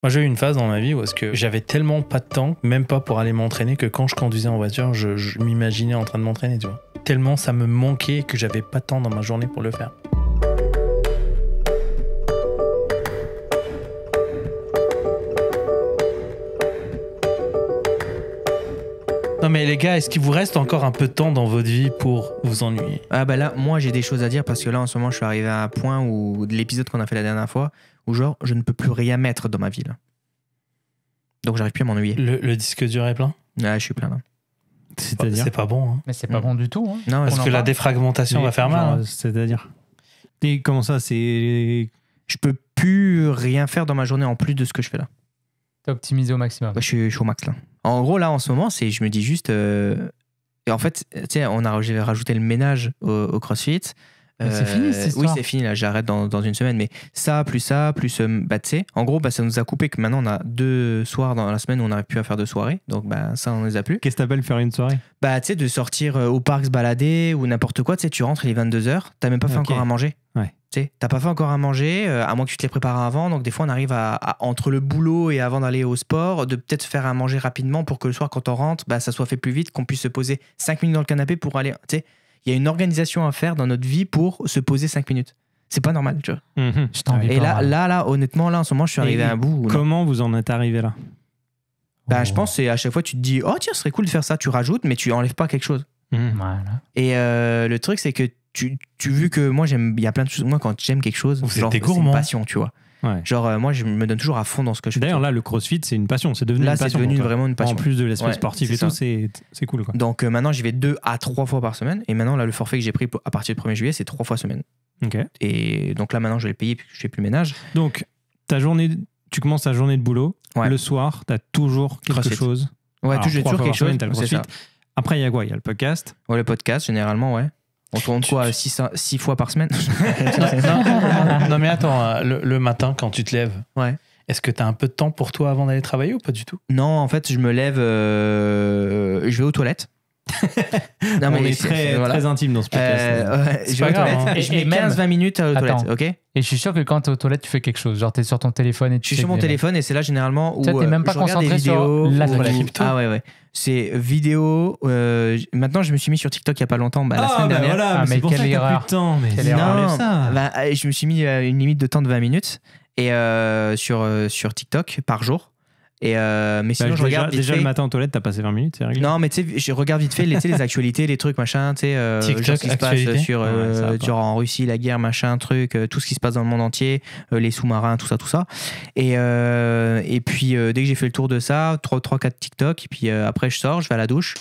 Moi, j'ai eu une phase dans ma vie où est-ce que j'avais tellement pas de temps, même pas pour aller m'entraîner, que quand je conduisais en voiture, je m'imaginais en train de m'entraîner, tu vois. Tellement ça me manquait que j'avais pas de temps dans ma journée pour le faire. Non mais les gars, est-ce qu'il vous reste encore un peu de temps dans votre vie pour vous ennuyer? Ah bah là, moi j'ai des choses à dire parce que là en ce moment je suis arrivé à un point où de l'épisode qu'on a fait la dernière fois où genre je ne peux plus rien mettre dans ma vie là. Donc j'arrive plus à m'ennuyer. Le disque dur est plein? Ah, je suis plein là. C'est-à-dire C'est pas bon. Hein. Mais c'est pas bon du tout. Hein. Non, Parce que la défragmentation va faire mal. Hein. C'est-à-dire. Et comment ça, c'est. Je peux plus rien faire dans ma journée en plus de ce que je fais là. T'as optimisé au maximum. Ouais, je suis au max là. En gros là en ce moment, je me dis juste. Et en fait, tu sais, j'ai rajouté le ménage au CrossFit. C'est fini cette histoire. Oui, c'est fini là, j'arrête dans une semaine. Mais ça, plus bah, tu sais, en gros, bah, ça nous a coupé que maintenant on a 2 soirs dans la semaine où on n'arrive plus à faire de soirée. Donc bah, ça, on les a plus. Qu'est-ce que t'appelles faire une soirée? Bah, tu sais, de sortir au parc se balader ou n'importe quoi. Tu sais, tu rentres, il est 22h, t'as même pas fait encore à manger. Ouais. Tu sais, t'as pas fait encore à manger, à moins que tu te les prépares avant. Donc des fois, on arrive entre le boulot et avant d'aller au sport, de peut-être faire à manger rapidement pour que le soir, quand on rentre, bah, ça soit fait plus vite, qu'on puisse se poser 5 minutes dans le canapé pour aller. Tu sais, il y a une organisation à faire dans notre vie pour se poser 5 minutes. C'est pas normal, tu vois. Je t'envie Et là, honnêtement, là, en ce moment, je suis arrivé à un bout. Comment vous en êtes arrivé là? Bah, je pense que c'est à chaque fois, tu te dis, oh tiens, ce serait cool de faire ça. Tu rajoutes, mais tu enlèves pas quelque chose. Voilà. Et le truc, c'est que tu vu que moi, il y a plein de choses. Moi, quand j'aime quelque chose, genre, c'est une passion, tu vois. Ouais. Genre, moi, je me donne toujours à fond dans ce que je fais. D'ailleurs, là, le CrossFit, c'est une passion. C'est devenu là, une passion. c'est devenu vraiment une passion. En plus de l'aspect sportif et tout, c'est cool, quoi. Donc, maintenant, j'y vais 2 à 3 fois par semaine. Et maintenant, là, le forfait que j'ai pris à partir du 1er juillet, c'est 3 fois semaine. Ok. Et donc là, maintenant, je vais le payer puisque je fais plus le ménage. Donc, tu commences ta journée de boulot. Ouais. Le soir, tu as toujours quelque CrossFit. chose. Ouais, Alors, toujours quelque chose. T'as le C'est CrossFit. ça. Après, il y a quoi? Il y a le podcast. Ouais, le podcast, généralement, ouais. On tourne quoi 6 fois par semaine? Non mais attends, le matin quand tu te lèves, ouais. Est-ce que tu as un peu de temps pour toi avant d'aller travailler ou pas du tout? Non, en fait, je me lève, je vais aux toilettes. Non, mais on est très intime dans ce podcast. Je vais aux toilettes et je mets 15-20 minutes aux toilettes, ok? Et je suis sûr que quand t'es aux toilettes, tu fais quelque chose. Genre, t'es sur ton téléphone et tu. Je suis sur mon téléphone et c'est là généralement où. T'es même pas concentré sur la toilette. Ah ouais. C'est vidéo. Maintenant, je me suis mis sur TikTok il y a pas longtemps, la semaine dernière. Voilà, mais quelle erreur. Je me suis mis une limite de temps de 20 minutes et sur TikTok par jour. Et mais sinon, je regarde déjà le matin en toilette, t'as passé 20 minutes, c'est réglé. Non, mais tu sais, je regarde vite fait les actualités, les trucs, machin, tu sais, TikTok, ce qui se passe sur en Russie, la guerre, machin, truc, tout ce qui se passe dans le monde entier, les sous-marins, tout ça. Et puis, dès que j'ai fait le tour de ça, 3-4 TikTok, et puis après, je sors, je vais à la douche.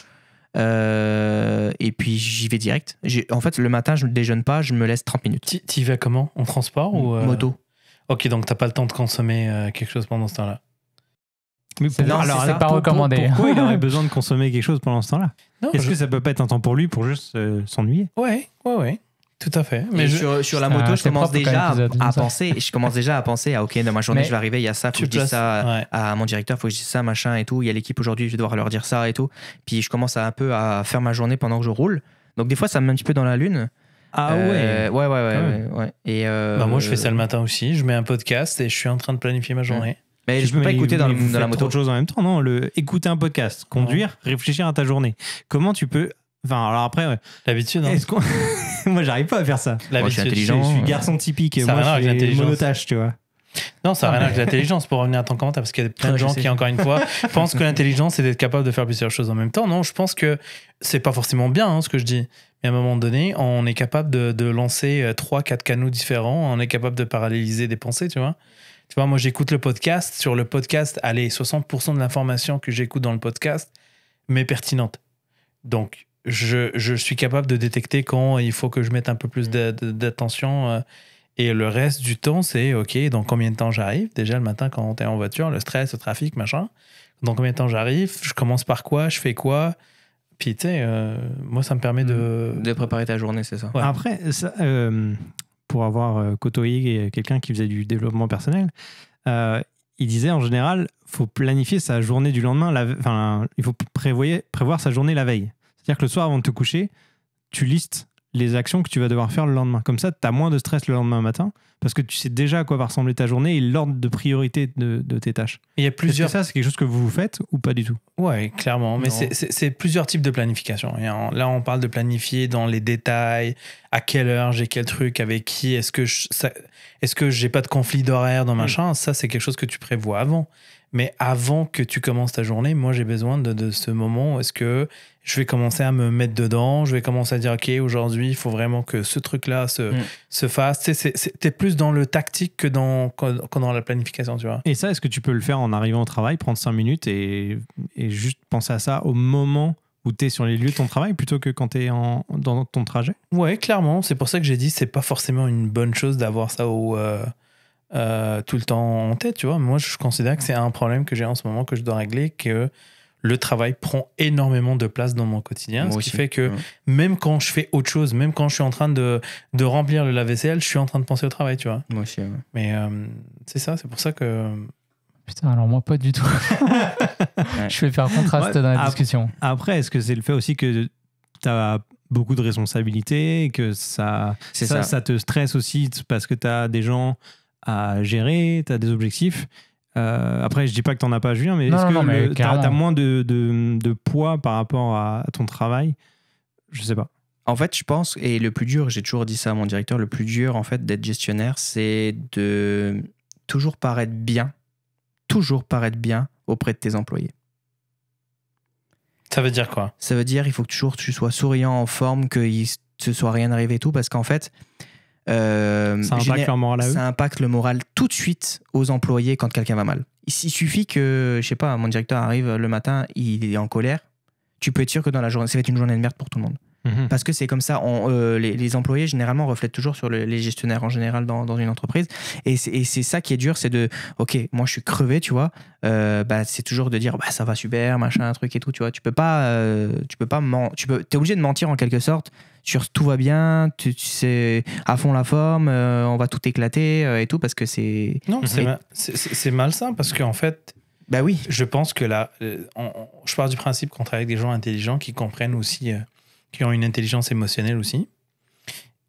Et puis j'y vais direct. En fait, le matin, je ne déjeune pas, je me laisse 30 minutes. T'y vas comment? En transport ou moto? Ok, donc t'as pas le temps de consommer quelque chose pendant ce temps-là. Mais c'est pas recommandé. Pourquoi il aurait besoin de consommer quelque chose pendant ce temps-là? Est-ce que ça peut pas être un temps pour lui pour juste s'ennuyer? Ouais, tout à fait. Mais sur la moto, je commence déjà à penser. Je commence déjà à penser à ok, dans ma journée, je vais arriver, il y a ça, faut que je dise ça à mon directeur, faut que je dise ça, machin et tout. Il y a l'équipe aujourd'hui, je vais devoir leur dire ça et tout. Puis je commence un peu à faire ma journée pendant que je roule. Donc des fois, ça me met un petit peu dans la lune. Ah ouais. Ouais. Et moi, je fais ça le matin aussi. Je mets un podcast et je suis en train de planifier ma journée. Mais je peux pas écouter dans la moto. Trop de choses en même temps, non? Écouter un podcast, conduire, réfléchir à ta journée. Comment tu peux... Enfin, alors après... L'habitude, hein. Moi, j'arrive pas à faire ça. Moi, je suis intelligent. Je suis garçon typique. Moi, je suis monotache, tu vois. Non, ça n'a rien à voir avec l'intelligence, pour revenir à ton commentaire, parce qu'il y a plein de gens qui, encore une fois, pensent que l'intelligence, c'est d'être capable de faire plusieurs choses en même temps. Non, je pense que c'est pas forcément bien, ce que je dis. Mais à un moment donné, on est capable de lancer 3-4 canaux différents, on est capable de paralléliser des pensées, tu vois. Tu vois, moi, j'écoute le podcast. Sur le podcast, allez, 60% de l'information que j'écoute dans le podcast m'est pertinente. Donc, je suis capable de détecter quand il faut que je mette un peu plus d'attention. Et le reste du temps, c'est OK, dans combien de temps j'arrive? Déjà, le matin, quand t'es en voiture, le stress, le trafic, machin. Dans combien de temps j'arrive? Je commence par quoi? Je fais quoi? Puis, tu sais, moi, ça me permet de préparer ta journée, c'est ça. Ouais. Après, ça... pour avoir côtoyé quelqu'un qui faisait du développement personnel, il disait en général, il faut planifier sa journée du lendemain, il faut prévoir sa journée la veille. C'est-à-dire que le soir, avant de te coucher, tu listes les actions que tu vas devoir faire le lendemain. Comme ça, tu as moins de stress le lendemain matin, parce que tu sais déjà à quoi va ressembler ta journée et l'ordre de priorité de tes tâches. Il y a plusieurs. Est-ce que ça, c'est quelque chose que vous faites ou pas du tout? Ouais, clairement. Mais c'est plusieurs types de planification. Et là, on parle de planifier dans les détails, à quelle heure j'ai quel truc, avec qui, est-ce que j'ai pas de conflit d'horaire dans machin. Ça, c'est quelque chose que tu prévois avant. Mais avant que tu commences ta journée, moi, j'ai besoin de ce moment où est-ce que je vais commencer à me mettre dedans, je vais commencer à dire, OK, aujourd'hui, il faut vraiment que ce truc-là se fasse. Tu sais, t'es plus dans le tactique que dans la planification, tu vois. Et ça, est-ce que tu peux le faire en arrivant au travail, prendre 5 minutes et juste penser à ça au moment où tu es sur les lieux de ton travail plutôt que quand tu es dans ton trajet? Ouais, clairement. C'est pour ça que j'ai dit c'est pas forcément une bonne chose d'avoir ça tout le temps en tête, tu vois. Moi, je considère que c'est un problème que j'ai en ce moment que je dois régler, que le travail prend énormément de place dans mon quotidien. Moi ce aussi. Qui fait que même quand je fais autre chose, même quand je suis en train de remplir le lave-vaisselle, je suis en train de penser au travail, tu vois. Moi aussi, ouais. Mais c'est ça, c'est pour ça que... Putain, alors moi, pas du tout. Je vais faire contraste dans la discussion. Après, est-ce que c'est le fait aussi que tu as beaucoup de responsabilités et que ça te stresse aussi parce que tu as des gens à gérer, tu as des objectifs? Après, je dis pas que tu n'en as pas, Julien, mais est-ce que tu as moins de poids par rapport à ton travail? Je sais pas. En fait, je pense, et le plus dur, j'ai toujours dit ça à mon directeur, le plus dur en fait d'être gestionnaire, c'est de toujours paraître bien auprès de tes employés. Ça veut dire quoi? Ça veut dire il faut que toujours tu sois souriant, en forme, qu'il ne se soit rien arrivé et tout, parce qu'en fait, ça impacte leur moral à eux. Ça impacte le moral tout de suite aux employés quand quelqu'un va mal. Il suffit que, je sais pas, mon directeur arrive le matin, il est en colère, tu peux être sûr que dans la journée, ça va être une journée de merde pour tout le monde. Parce que c'est comme ça, les employés généralement reflètent toujours sur les gestionnaires en général dans une entreprise, et c'est ça qui est dur, c'est de ok, moi je suis crevé, tu vois, c'est toujours de dire ça va super, machin, un truc et tout, tu vois, t'es obligé de mentir en quelque sorte sur tout va bien, tu sais, à fond la forme, on va tout éclater et tout, parce que c'est... Non, c'est malsain, parce qu'en fait, bah oui, je pense que là, je pars du principe qu'on travaille avec des gens intelligents qui comprennent aussi... qui ont une intelligence émotionnelle aussi.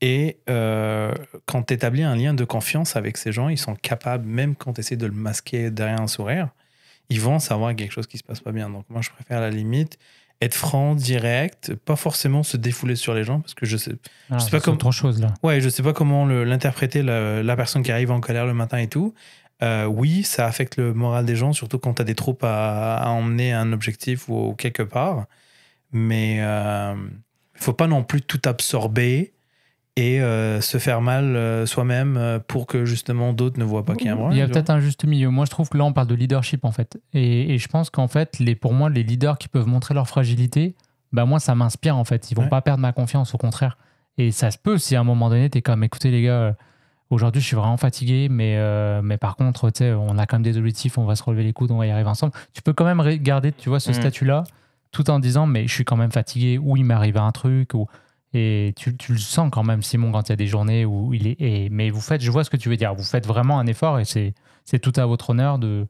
Et quand tu établis un lien de confiance avec ces gens, ils sont capables, même quand tu essaies de le masquer derrière un sourire, ils vont savoir quelque chose qui se passe pas bien. Donc moi, je préfère à la limite être franc, direct, pas forcément se défouler sur les gens, parce que je sais pas comment... autre chose, là. Ouais, je sais pas comment l'interpréter, la personne qui arrive en colère le matin et tout. Oui, ça affecte le moral des gens, surtout quand tu as des troupes à emmener à un objectif ou quelque part. Mais il faut pas non plus tout absorber et se faire mal soi-même pour que justement d'autres ne voient pas qu'il y a un problème. Il y a peut-être un juste milieu. Moi, je trouve que là, on parle de leadership en fait. Et je pense qu'en fait, pour moi, les leaders qui peuvent montrer leur fragilité, moi, ça m'inspire en fait. Ils vont pas perdre ma confiance, au contraire. Et ça se peut si à un moment donné, tu es comme, écoutez les gars, aujourd'hui, je suis vraiment fatigué, mais par contre, on a quand même des objectifs, on va se relever les coudes, on va y arriver ensemble. Tu peux quand même garder, tu vois, ce statut-là, tout en disant mais je suis quand même fatigué, ou il m'est arrivé un truc, et tu le sens quand même, Simon, quand il y a des journées où il est... mais vous faites, je vois ce que tu veux dire, vous faites vraiment un effort, et c'est tout à votre honneur de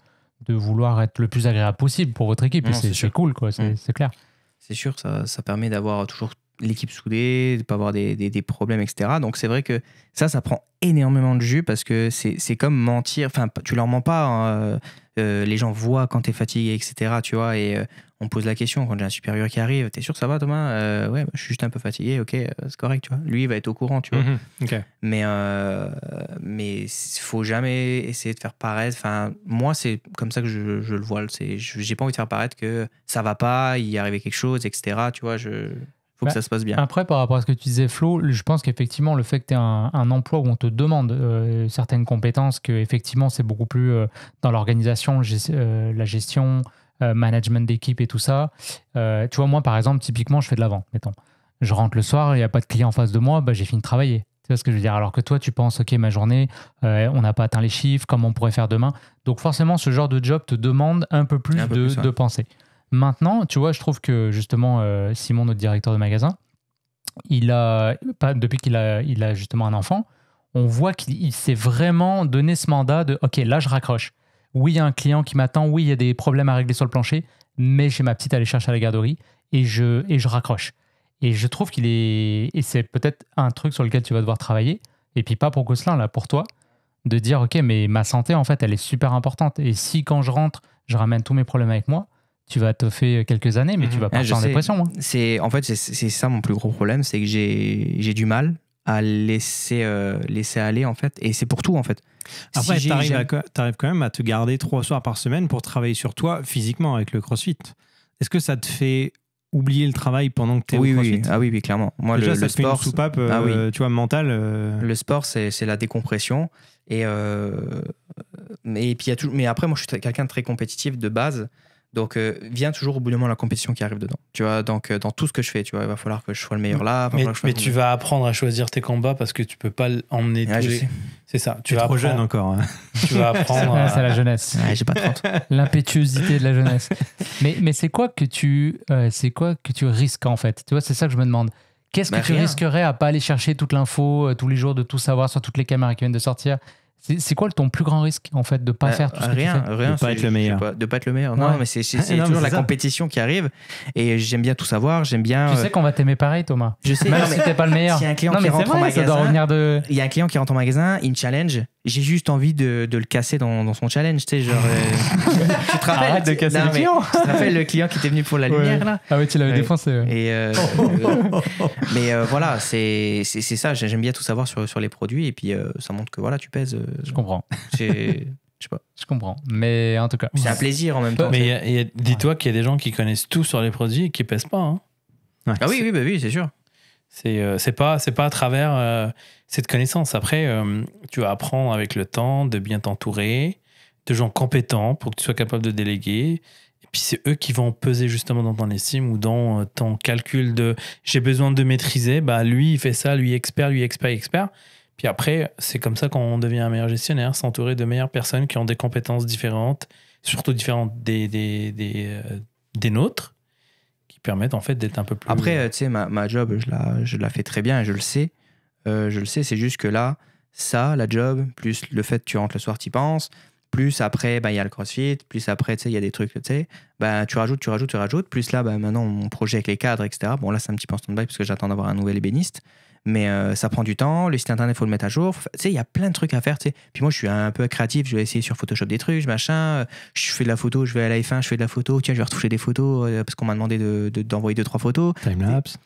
vouloir être le plus agréable possible pour votre équipe. C'est cool, quoi, c'est clair. C'est sûr, ça permet d'avoir toujours l'équipe soudée, de ne pas avoir des problèmes, etc. Donc c'est vrai que ça prend énormément de jus, parce que c'est comme mentir, enfin tu leur mens pas, hein, les gens voient quand tu es fatigué, etc. Tu vois, et on pose la question quand j'ai un supérieur qui arrive, t'es sûr que ça va, Thomas? Ouais, je suis juste un peu fatigué, ok, c'est correct, tu vois. Lui, il va être au courant, tu vois. Okay. Mais faut jamais essayer de faire paraître, enfin moi c'est comme ça que je le vois, j'ai pas envie de faire paraître que ça va pas, il y est arrivé quelque chose, etc. Tu vois, faut que ça se passe bien. Après, par rapport à ce que tu disais, Flo, je pense qu'effectivement, le fait que tu aies un emploi où on te demande certaines compétences, qu'effectivement, c'est beaucoup plus dans l'organisation, la gestion, management d'équipe et tout ça. Tu vois, moi, par exemple, typiquement, je fais de la vente, mettons. Je rentre le soir, il n'y a pas de client en face de moi, j'ai fini de travailler. Tu vois ce que je veux dire? Alors que toi, tu penses, ok, ma journée, on n'a pas atteint les chiffres, comment on pourrait faire demain? Donc forcément, ce genre de job te demande un peu plus de penser. Maintenant, tu vois, je trouve que justement, Simon, notre directeur de magasin, depuis qu'il a justement un enfant, on voit qu'il s'est vraiment donné ce mandat de « Ok, là, je raccroche. Oui, il y a un client qui m'attend. Oui, il y a des problèmes à régler sur le plancher. Mais j'ai ma petite à aller chercher à la garderie et je raccroche. » Et je trouve qu'il est... Et c'est peut-être un truc sur lequel tu vas devoir travailler. Et puis pas pour Gosselin, là, pour toi. de dire ok, mais ma santé en fait elle est super importante, et si quand je rentre je ramène tous mes problèmes avec moi, tu vas te faire quelques années, mais tu vas partir en dépression. Moi. En fait c'est ça mon plus gros problème, c'est que j'ai du mal à laisser aller en fait, et c'est pour tout en fait. Après tu arrives quand même à te garder 3 soirs par semaine pour travailler sur toi physiquement avec le CrossFit. Est-ce que ça te fait oublier le travail pendant que tu es au CrossFit? Oui, clairement. Moi, déjà, le ça te fait une soupape tu vois, mentale. Le sport, c'est la décompression. Et puis, mais après, moi, je suis quelqu'un de très compétitif de base. Donc, vient toujours au bout d'un moment la compétition qui arrive dedans. Tu vois, donc, dans tout ce que je fais, tu vois, il va falloir que je sois le meilleur là. Mais tu vas apprendre à choisir tes combats parce que tu peux pas emmener tous les... C'est ça. Tu vas trop jeune encore. Hein. Tu vas apprendre. C'est la jeunesse. Ouais, j'ai pas 30. L'impétuosité de la jeunesse. mais c'est quoi que tu risques en fait? Tu vois, c'est ça que je me demande. Qu'est-ce que tu risquerais à pas aller chercher toute l'info tous les jours, de tout savoir sur toutes les caméras qui viennent de sortir? C'est quoi ton plus grand risque en fait de pas faire tout ce que tu fais? Rien, de pas être le meilleur. De pas être le meilleur. Non, mais c'est toujours la compétition qui arrive, et j'aime bien tout savoir, j'aime bien. Tu sais qu'on va t'aimer pareil, Thomas. Je sais. Même si t'es pas le meilleur. Si un client qui rentre en magasin, ça doit revenir de. Il y a un client qui rentre en magasin, il me challenge. J'ai juste envie de le casser dans son challenge, tu sais, genre. Tu te rappelles? Arrête de casser le client. Tu te rappelles le client qui était venu pour la lumière là? Ah oui, tu l'avais défoncé. Et mais voilà, c'est ça. J'aime bien tout savoir sur les produits, et puis ça montre que voilà, tu pèses. Je comprends. Je sais pas. Je comprends. Mais en tout cas. C'est un plaisir en même temps. Mais dis-toi qu'il y a des gens qui connaissent tout sur les produits et qui pèsent pas. Hein. Ouais, oui, c'est sûr. C'est pas à travers cette connaissance. Après, tu vas apprendre avec le temps de bien t'entourer, de gens compétents pour que tu sois capable de déléguer. Et puis, c'est eux qui vont peser justement dans ton estime ou dans ton calcul de j'ai besoin de maîtriser. Bah, lui, il fait ça, lui, expert. Puis après, c'est comme ça qu'on devient un meilleur gestionnaire, s'entourer de meilleures personnes qui ont des compétences différentes, surtout différentes des nôtres, qui permettent en fait d'être un peu plus... Après, tu sais, ma job, je la fais très bien, et je le sais. C'est juste que là, la job, plus le fait que tu rentres le soir, t'y penses, plus après, il y a le CrossFit, plus après, tu sais, il y a des trucs, tu sais, tu rajoutes, plus là, maintenant, mon projet avec les cadres, etc. Bon, là, c'est un petit peu en stand-by parce que j'attends d'avoir un nouvel ébéniste. Mais ça prend du temps, le site internet, il faut le mettre à jour. Tu sais, il y a plein de trucs à faire, tu sais. Puis moi, je suis un peu créatif, je vais essayer sur Photoshop des trucs, machin. Je fais de la photo, je vais à la F1, je fais de la photo. Tiens, je vais retoucher des photos parce qu'on m'a demandé d'envoyer 2-3 photos. Timelapse,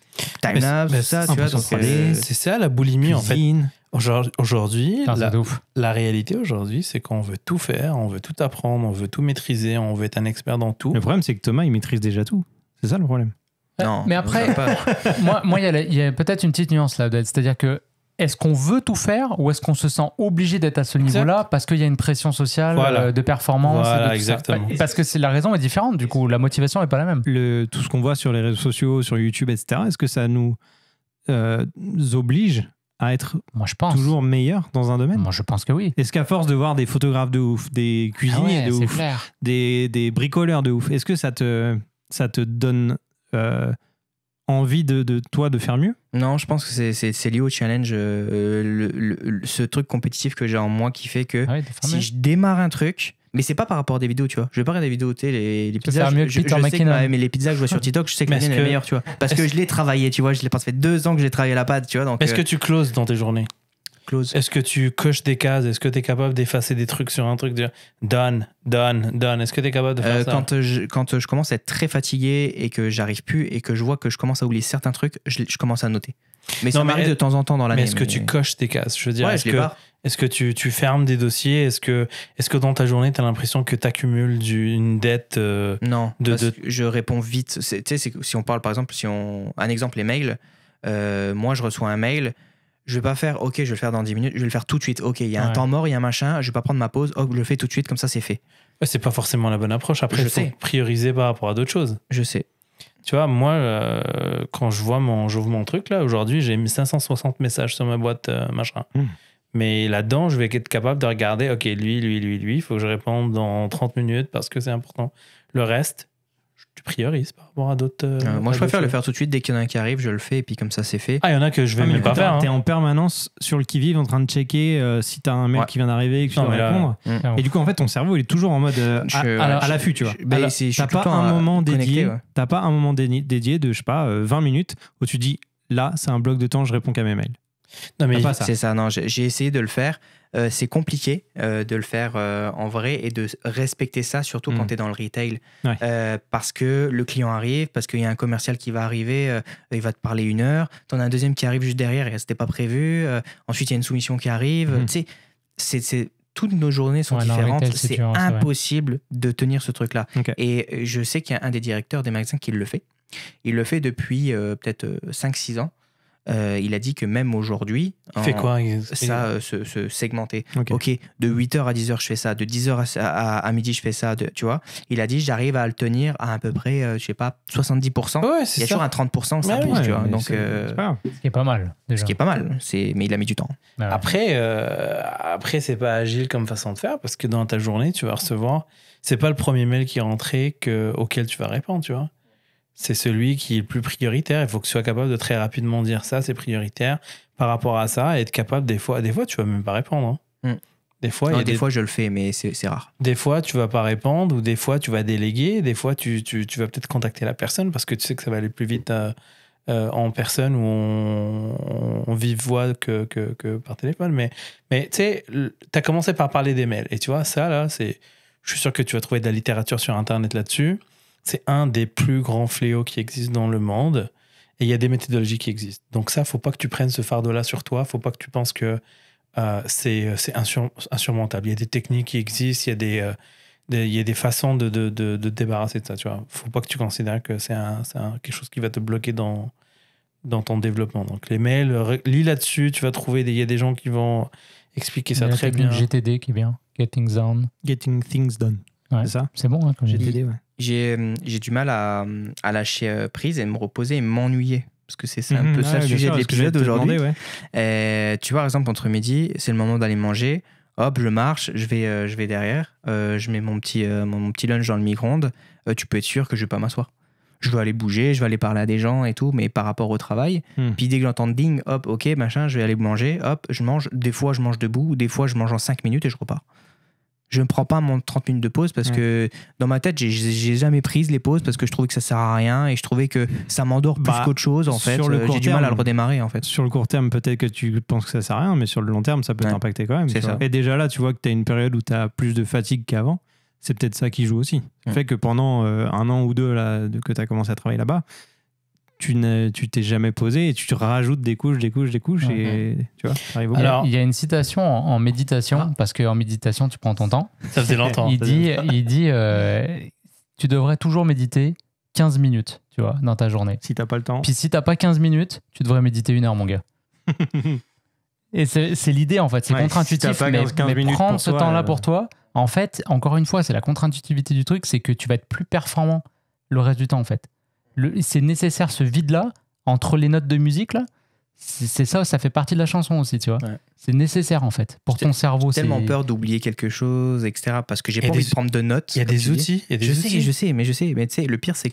ça, tu vois. C'est ça la boulimie, cuisine. En fait. Aujourd'hui, la réalité aujourd'hui, c'est qu'on veut tout faire, on veut tout apprendre, on veut tout maîtriser, on veut être un expert dans tout. Le problème, c'est que Thomas, il maîtrise déjà tout. C'est ça le problème. Non, mais après, moi, il y a peut-être une petite nuance là, c'est-à-dire que est-ce qu'on veut tout faire ou est-ce qu'on se sent obligé d'être à ce niveau-là parce qu'il y a une pression sociale de performance? Voilà, exactement. Parce que la raison est différente, du coup, la motivation n'est pas la même. Tout ce qu'on voit sur les réseaux sociaux, sur YouTube, etc., est-ce que ça nous oblige à être toujours meilleur dans un domaine? Moi, je pense que oui. Est-ce qu'à force de voir des photographes de ouf, des cuisiniers de ouf, des bricoleurs de ouf, est-ce que ça te donne envie de toi de faire mieux? Non, je pense que c'est lié au challenge, ce truc compétitif que j'ai en moi qui fait que si je démarre un truc, mais c'est pas par rapport à des vidéos, tu vois. Je vais pas regarder des vidéos, les pizzas. Je sais que mais les pizzas que je vois sur TikTok, je sais que la mienne est meilleure, tu vois. Parce que je l'ai travaillé, tu vois. Ça fait 2 ans que j'ai travaillé la pâte, tu vois. Donc, est-ce que tu closes dans tes journées? Est-ce que tu coches des cases? Est-ce que tu es capable d'effacer des trucs sur un truc, dire done? Est-ce que tu es capable de faire ça? Quand je commence à être très fatigué et que j'arrive plus et que je vois que je commence à oublier certains trucs, je commence à noter. Mais ça m'arrive de temps en temps dans l'année. Mais est-ce que tu coches tes cases? Je veux dire, ouais, est-ce que tu fermes des dossiers? Est-ce que dans ta journée, tu as l'impression que tu accumules une dette? Non, parce que je réponds vite. Tu sais, si on parle par exemple, un exemple, les mails, moi je reçois un mail. Je vais pas faire, ok, je vais le faire dans 10 minutes, je vais le faire tout de suite. Ok, il y a un temps mort, il y a un machin, je vais pas prendre ma pause, je le fais tout de suite, comme ça c'est fait. Ouais, c'est pas forcément la bonne approche. Après, il faut prioriser par rapport à d'autres choses. Je sais. Tu vois, moi, quand j'ouvre mon truc, là, aujourd'hui, j'ai mis 560 messages sur ma boîte, machin. Mais là-dedans, je vais être capable de regarder, ok, lui, il faut que je réponde dans 30 minutes parce que c'est important. Le reste, tu priorises par rapport à d'autres. Moi, je préfère le faire tout de suite. Dès qu'il y en a un qui arrive, je le fais et puis comme ça, c'est fait. Ah, il y en a que je vais même pas faire. T'es en permanence sur le qui-vive en train de checker si t'as un mail qui vient d'arriver et que tu dois répondre. Et du coup, en fait, ton cerveau, il est toujours en mode à l'affût, tu vois. T'as pas un moment dédié. T'as pas un moment dédié de, je sais pas, 20 minutes où tu dis là, c'est un bloc de temps, je réponds qu'à mes mails. Non, mais c'est ça. Non, j'ai essayé de le faire. C'est compliqué de le faire en vrai et de respecter ça, surtout quand tu es dans le retail. Ouais. Parce que le client arrive, parce qu'il y a un commercial qui va arriver, il va te parler 1 heure. Tu en as un deuxième qui arrive juste derrière et c'était pas prévu. Ensuite, il y a une soumission qui arrive. Tu sais, toutes nos journées sont différentes. Retail, c'est dur, impossible de tenir ce truc-là. Okay. Et je sais qu'il y a un des directeurs des magasins qui le fait. Il le fait depuis peut-être 5-6 ans. Il a dit que même aujourd'hui, il fait quoi ça, se segmenter. Ok, de 8h à 10h, je fais ça. De 10h à midi, je fais ça. Tu vois, il a dit, j'arrive à le tenir à peu près, je sais pas, 70%. Ouais, il y a toujours un 30% que ça bouge, tu vois. Donc, ce qui est pas mal. Déjà. Ce qui est pas mal, mais il a mis du temps. Ouais. Après, c'est pas agile comme façon de faire parce que dans ta journée, tu vas recevoir. C'est pas le premier mail qui est rentré auquel tu vas répondre, tu vois. C'est celui qui est le plus prioritaire. Il faut que tu sois capable de très rapidement dire ça, c'est prioritaire par rapport à ça et être capable des fois tu vas même pas répondre. Hein. Des fois, fois je le fais, mais c'est rare. Des fois tu vas pas répondre ou des fois tu vas déléguer. Des fois tu vas peut-être contacter la personne parce que tu sais que ça va aller plus vite en personne ou en vive voix que par téléphone. Mais tu sais, tu as commencé par parler des mails et tu vois ça là, je suis sûr que tu vas trouver de la littérature sur Internet là-dessus. C'est un des plus grands fléaux qui existent dans le monde et il y a des méthodologies qui existent. Donc ça, faut pas que tu prennes ce fardeau-là sur toi. Faut pas que tu penses que c'est insurmontable. Il y a des techniques qui existent, il y a des façons de te débarrasser de ça. Tu vois, faut pas que tu considères que c'est quelque chose qui va te bloquer dans ton développement. Donc les mails, lis là-dessus, tu vas trouver il y a des gens qui vont expliquer ça très bien. GTD qui est bien, Getting Things Done. Ouais. C'est ça. C'est bon, hein, comme GTD, ouais. J'ai du mal à lâcher prise et me reposer et m'ennuyer. Parce que c'est un peu ça le sujet de l'épisode aujourd'hui. Ouais. Tu vois, par exemple, entre midi, c'est le moment d'aller manger. Hop, je marche, je vais derrière. Je mets mon petit lunch dans le micro-ondes. Tu peux être sûr que je vais pas m'asseoir. Je vais aller bouger, je vais aller parler à des gens et tout, mais par rapport au travail. Puis dès que j'entends ding, hop, ok, machin, je vais aller manger. Hop, je mange. Des fois, je mange debout. Des fois, je mange en 5 minutes et je repars. Je ne prends pas mon 30 minutes de pause parce que dans ma tête, j'ai jamais pris les pauses parce que je trouvais que ça sert à rien et je trouvais que ça m'endort plus qu'autre chose. En fait, j'ai du mal à le redémarrer. En fait. Sur le court terme, peut-être que tu penses que ça sert à rien, mais sur le long terme, ça peut t'impacter quand même. C'est ça. Et déjà là, tu vois que tu as une période où tu as plus de fatigue qu'avant. C'est peut-être ça qui joue aussi. Le fait que pendant 1 an ou 2 là, que tu as commencé à travailler là-bas, tu t'es jamais posé et tu te rajoutes des couches et tu vois, ça arrive au bout. Alors, il y a une citation en méditation, parce qu'en méditation, tu prends ton temps. Ça faisait longtemps. Il dit tu devrais toujours méditer 15 minutes, tu vois, dans ta journée. Si t'as pas le temps. Puis si t'as pas 15 minutes, tu devrais méditer 1 heure, mon gars. Et c'est l'idée, en fait. C'est contre-intuitif, si mais prendre ce temps-là pour toi, en fait, encore une fois, c'est la contre-intuitivité du truc, c'est que tu vas être plus performant le reste du temps, en fait. C'est nécessaire, ce vide-là, entre les notes de musique, là, c'est ça fait partie de la chanson aussi, tu vois. Ouais. C'est nécessaire, en fait, pour ton cerveau. J'ai tellement peur d'oublier quelque chose, etc., parce que j'ai pas envie de prendre de notes. Il y a des outils. Je sais, mais tu sais, le pire, c'est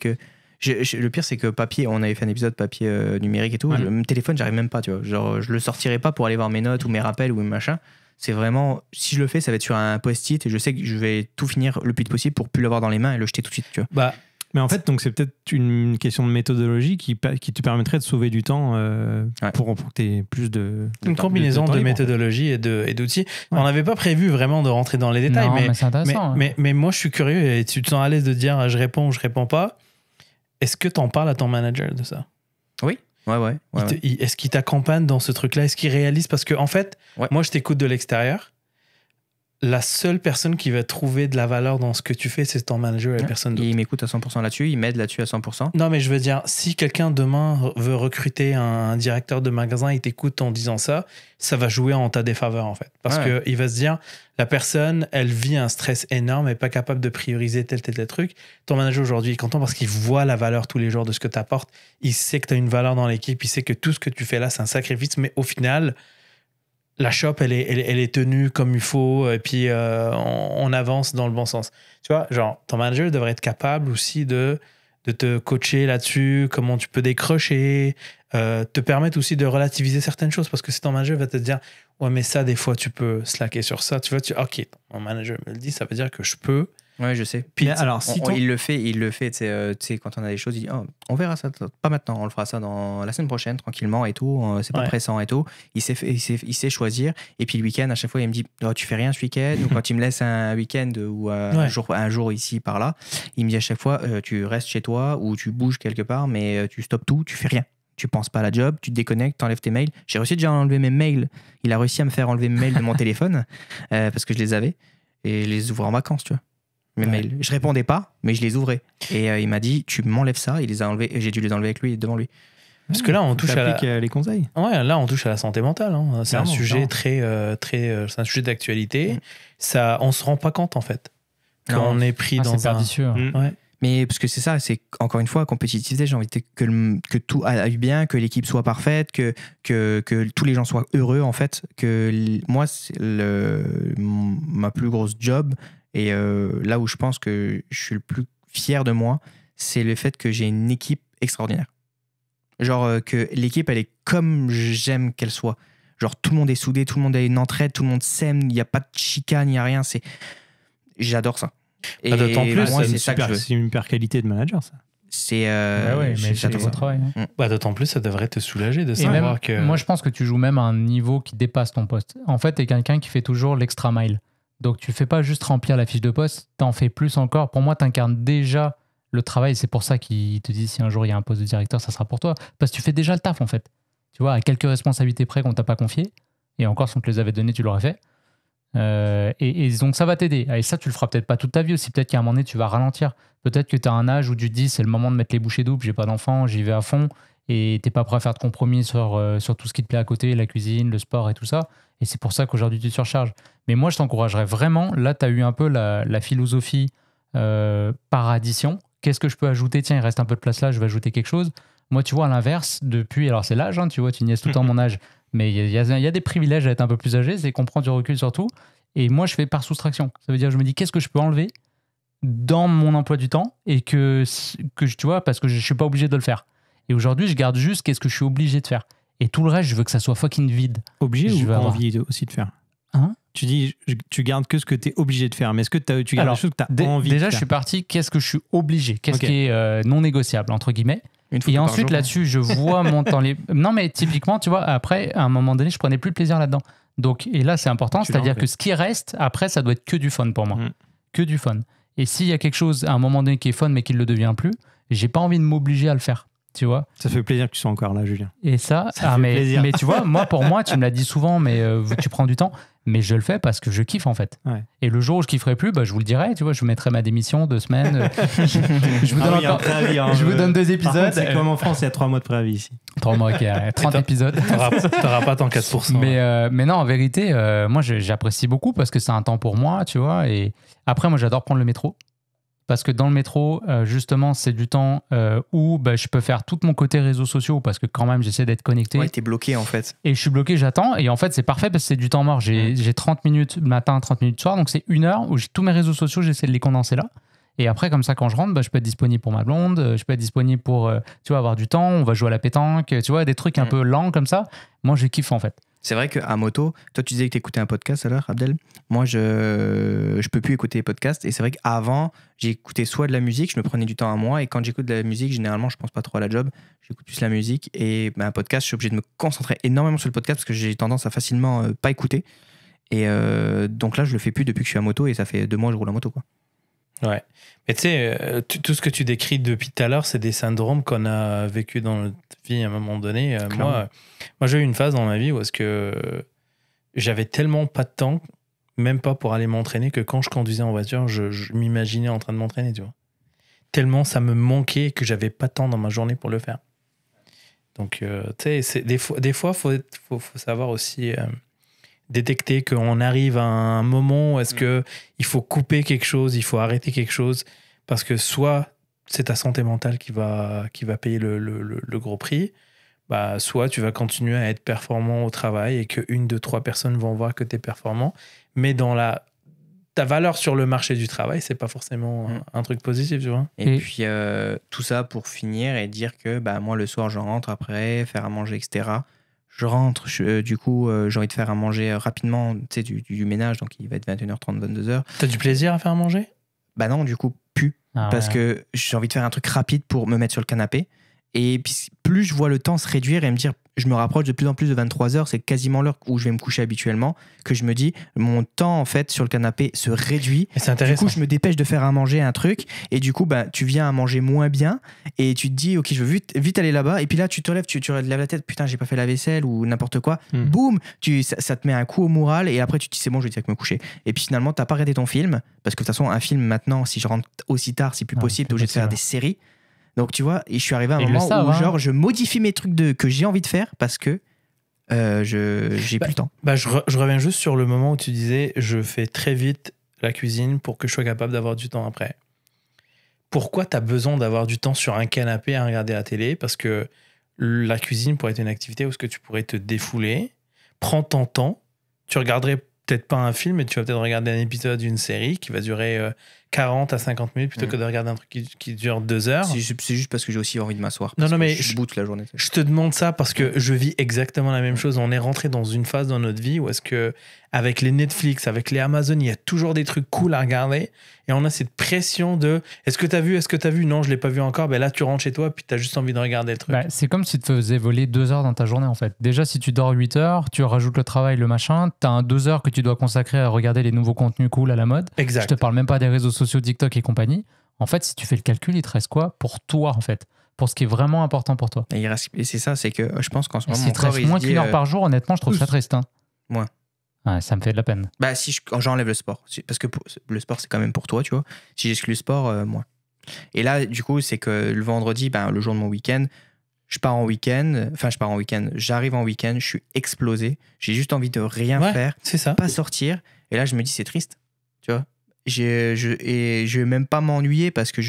que papier, on avait fait un épisode papier numérique et tout, le téléphone, j'arrive même pas, tu vois. Genre, je le sortirai pas pour aller voir mes notes ou mes rappels ou mes machins. C'est vraiment, si je le fais, ça va être sur un post-it et je sais que je vais tout finir le plus vite possible pour plus l'avoir dans les mains et le jeter tout de suite, tu vois. Mais en fait, donc c'est peut-être une question de méthodologie qui te permettrait de sauver du temps pour que tu aies plus de... Une combinaison de méthodologie et d'outils. Ouais. On n'avait pas prévu vraiment de rentrer dans les détails, mais c'est intéressant. Mais moi, je suis curieux et tu te sens à l'aise de dire je réponds ou je réponds pas. Est-ce que tu en parles à ton manager de ça? Oui. Ouais. Est-ce qu'il t'accompagne dans ce truc-là? Est-ce qu'il réalise? Parce que en fait, moi, je t'écoute de l'extérieur. La seule personne qui va trouver de la valeur dans ce que tu fais, c'est ton manager et personne d'autre. Il m'écoute à 100% là-dessus, il m'aide là-dessus à 100%. Non, mais je veux dire, si quelqu'un demain veut recruter un directeur de magasin et t'écoute en disant ça, ça va jouer en ta défaveur, en fait. Parce qu'il va se dire, la personne, elle vit un stress énorme, elle n'est pas capable de prioriser tel truc. Ton manager aujourd'hui est content parce qu'il voit la valeur tous les jours de ce que tu apportes. Il sait que tu as une valeur dans l'équipe, il sait que tout ce que tu fais là, c'est un sacrifice, mais au final... la shop, elle est tenue comme il faut et puis on avance dans le bon sens. Tu vois, genre, ton manager devrait être capable aussi de te coacher là-dessus, comment tu peux décrocher, te permettre aussi de relativiser certaines choses parce que si ton manager va te dire « Ouais, mais ça, des fois, tu peux slacker sur ça. » Tu vois, ok, mon manager me le dit, ça veut dire que je peux Ouais, je sais. Puis alors, si il le fait, tu sais, quand on a des choses, il dit on verra ça, pas maintenant, on le fera ça dans la semaine prochaine, tranquillement et tout, c'est pas pressant et tout. Il sait choisir. Et puis le week-end, à chaque fois, il me dit tu fais rien ce week-end, ou quand il me laisse un week-end ou un jour ici, par là, il me dit à chaque fois tu restes chez toi ou tu bouges quelque part, mais tu stoppes tout, tu fais rien. Tu penses pas à la job, tu te déconnectes, tu enlèves tes mails. J'ai réussi déjà à enlever mes mails. Il a réussi à me faire enlever mes mails de mon téléphone parce que je les avais et les ouvrais en vacances, tu vois. Mes mails. Je répondais pas, mais je les ouvrais. Et il m'a dit tu m'enlèves ça. Il les a enlevés et j'ai dû les enlever avec lui, devant lui. Parce que là, on touche à les conseils. Ouais, là, on touche à la santé mentale. Hein. C'est un sujet c'est un sujet d'actualité. Ça, on se rend pas compte en fait quand on est pris dans un. Ouais. Mais parce que c'est ça, c'est encore une fois compétitivité. J'ai envie de que tout aille bien, que l'équipe soit parfaite, que tous les gens soient heureux en fait. Moi, c'est ma plus grosse job. Et là où je pense que je suis le plus fier de moi, c'est le fait que j'ai une équipe extraordinaire. Genre que l'équipe, elle est comme j'aime qu'elle soit. Genre tout le monde est soudé, tout le monde a une entraide, tout le monde s'aime, il n'y a pas de chicane, il n'y a rien. J'adore ça. Et d'autant plus, moi, c'est une hyper qualité de manager, ça. C'est mais j'adore ça. Travail, hein. D'autant plus, ça devrait te soulager de savoir même, que. Moi, je pense que tu joues même à un niveau qui dépasse ton poste. En fait, tu es quelqu'un qui fait toujours l'extra mile. Donc, tu fais pas juste remplir la fiche de poste, tu en fais plus encore. Pour moi, tu incarnes déjà le travail. C'est pour ça qu'ils te disent si un jour il y a un poste de directeur, ça sera pour toi. Parce que tu fais déjà le taf, en fait. Tu vois, à quelques responsabilités près qu'on t'a pas confié. Et encore, si on te les avait données, tu l'aurais fait. Et donc, ça va t'aider. Et ça, tu le feras peut-être pas toute ta vie aussi. Peut-être qu'à un moment donné, tu vas ralentir. Peut-être que tu as un âge où tu te dis c'est le moment de mettre les bouchées doubles, j'ai pas d'enfant, j'y vais à fond. Et t'es pas prêt à faire de compromis sur tout ce qui te plaît à côté, la cuisine, le sport et tout ça. Et c'est pour ça qu'aujourd'hui, tu te surcharges. Mais moi, je t'encouragerais vraiment. Là, tu as eu un peu la philosophie par addition. Qu'est-ce que je peux ajouter? Tiens, il reste un peu de place là, je vais ajouter quelque chose. Moi, tu vois, à l'inverse, depuis... Alors, c'est l'âge, hein, tu vois, tu niaises tout le temps mon âge. Mais il y a des privilèges à être un peu plus âgé, c'est qu'on prend du recul sur tout. Et moi, je fais par soustraction. Ça veut dire, je me dis, qu'est-ce que je peux enlever dans mon emploi du temps et que tu vois, parce que je ne suis pas obligé de le faire. Et aujourd'hui, je garde juste qu'est-ce que je suis obligé de faire. Et tout le reste, je veux que ça soit fucking vide. Obligé ou envie aussi de faire? Hein? Tu dis, tu gardes que ce que tu es obligé de faire, mais est-ce que tu gardes des choses que tu as envie de faire? Déjà, je suis parti, qu'est-ce que je suis obligé? Qu'est-ce qui est non négociable, entre guillemets? Et ensuite, là-dessus, je vois mon temps libre. Non, mais typiquement, tu vois, après, à un moment donné, je prenais plus de plaisir là-dedans. Donc, et là, c'est important, c'est-à-dire que ce qui reste, après, ça doit être que du fun pour moi. Que du fun. Et s'il y a quelque chose, à un moment donné, qui est fun, mais qui ne le devient plus, j'ai pas envie de m'obliger à le faire. Tu vois? Ça fait plaisir que tu sois encore là, Julien. Et ça mais tu vois, pour moi, tu me l'as dit souvent, mais tu prends du temps. Mais je le fais parce que je kiffe, en fait. Ouais. Et le jour où je kifferai plus, bah, je vous le dirai. Tu vois, je mettrai ma démission 2 semaines. Je vous donne encore préavis, hein, je vous donne 2 épisodes. Par contre, c'est comme en France, il y a 3 mois de préavis ici. 3 mois, ok. 30 épisodes. T'auras pas tant 4%. Mais non, en vérité, moi, j'apprécie beaucoup parce que c'est un temps pour moi, tu vois. Et après, moi, j'adore prendre le métro. Parce que dans le métro, justement, c'est du temps où je peux faire tout mon côté réseaux sociaux parce que quand même, j'essaie d'être connecté. Ouais, t'es bloqué en fait. Et je suis bloqué, j'attends. Et en fait, c'est parfait parce que c'est du temps mort. J'ai 30 minutes le matin, 30 minutes le soir. Donc, c'est 1 heure où j'ai tous mes réseaux sociaux, j'essaie de les condenser là. Et après, comme ça, quand je rentre, je peux être disponible pour ma blonde. Je peux être disponible pour tu vois, avoir du temps. On va jouer à la pétanque. Tu vois, des trucs un peu lents comme ça. Moi, je kiffe en fait. C'est vrai qu'à moto, toi tu disais que tu écoutais un podcast alors, Abdel. Moi, je peux plus écouter les podcasts. Et c'est vrai qu'avant, j'écoutais soit de la musique, je me prenais du temps à moi. Et quand j'écoute de la musique, généralement, je pense pas trop à la job. J'écoute plus la musique. Et un podcast, je suis obligé de me concentrer énormément sur le podcast parce que j'ai tendance à facilement pas écouter. Et donc là, je le fais plus depuis que je suis à moto. Et ça fait 2 mois que je roule à moto, quoi. Ouais. Mais tu sais, tout ce que tu décris depuis tout à l'heure, c'est des syndromes qu'on a vécu dans notre vie à un moment donné. Moi, j'ai eu une phase dans ma vie où est-ce que j'avais tellement pas de temps, même pas pour aller m'entraîner, que quand je conduisais en voiture, je m'imaginais en train de m'entraîner, tu vois. Tellement ça me manquait que j'avais pas de temps dans ma journée pour le faire. Donc, tu sais, des fois, faut savoir aussi détecter qu'on arrive à un moment où est-ce que il faut couper quelque chose, il faut arrêter quelque chose, parce que soit c'est ta santé mentale qui va payer le gros prix, soit tu vas continuer à être performant au travail et que 1, 2, 3 personnes vont voir que tu es performant, mais dans ta valeur sur le marché du travail, c'est pas forcément un truc positif, tu vois. Et puis tout ça pour finir et dire que moi le soir je rentre après, faire à manger, etc. Je rentre, du coup, j'ai envie de faire à manger rapidement, tu sais, du ménage, donc il va être 21h30, 22h. T'as du plaisir à faire à manger ? bah non, du coup, plus. Parce que j'ai envie de faire un truc rapide pour me mettre sur le canapé. Et puis, plus je vois le temps se réduire et me dire, je me rapproche de plus en plus de 23h, c'est quasiment l'heure où je vais me coucher habituellement, que je me dis, mon temps en fait sur le canapé se réduit. Et c'est intéressant. Du coup, je me dépêche de faire à manger un truc, et du coup, bah, tu viens à manger moins bien, et tu te dis, ok, je veux vite aller là-bas, et puis là, tu te lèves, tu lèves la tête, putain, j'ai pas fait la vaisselle ou n'importe quoi. Boum, ça te met un coup au moral, et après, tu te dis, c'est bon, je vais direct me coucher. Et puis finalement, t'as pas regardé ton film, parce que de toute façon, un film maintenant, si je rentre aussi tard, c'est plus possible, t'es obligé de faire des séries. Donc tu vois, et je suis arrivé à un moment où genre je modifie mes trucs que j'ai envie de faire parce que j'ai plus le temps. Je reviens juste sur le moment où tu disais je fais très vite la cuisine pour que je sois capable d'avoir du temps après. Pourquoi tu as besoin d'avoir du temps sur un canapé à regarder la télé? Parce que la cuisine pourrait être une activité où ce que tu pourrais te défouler. Prends ton temps. Tu regarderais peut-être pas un film, mais tu vas peut-être regarder un épisode d'une série qui va durer 40 à 50 minutes plutôt que de regarder un truc qui dure 2 heures. C'est juste parce que j'ai aussi envie de m'asseoir. Non, mais je boute la journée. Je te demande ça parce que je vis exactement la même chose. On est rentré dans une phase dans notre vie où est-ce que avec les Netflix, avec les Amazon, il y a toujours des trucs cool à regarder et on a cette pression de est-ce que t'as vu? Non, je l'ai pas vu encore. Ben là, tu rentres chez toi puis t'as juste envie de regarder le truc. Bah, c'est comme si tu te faisais voler 2 heures dans ta journée en fait. Déjà, si tu dors 8 heures, tu rajoutes le travail, le machin, t'as un 2 heures que tu dois consacrer à regarder les nouveaux contenus cool à la mode. Exact. Je te parle même pas des réseaux sociaux, TikTok et compagnie. En fait, si tu fais le calcul, il te reste quoi pour toi en fait? Pour ce qui est vraiment important pour toi. Et c'est ça, c'est que je pense qu'en ce moment, si tu restes moins qu'une heure par jour, honnêtement, je trouve ça triste. Hein. Moins. Ouais, ça me fait de la peine. Bah, si j'enlève le sport. Parce que le sport, c'est quand même pour toi, tu vois. Si j'exclus le sport, moins. Et là, du coup, c'est que le vendredi, le jour de mon week-end, je pars en week-end. Enfin, j'arrive en week-end, je suis explosé. J'ai juste envie de rien faire. C'est ça. Pas sortir. Et là, je me dis, c'est triste. Tu vois. Et je vais même pas m'ennuyer parce que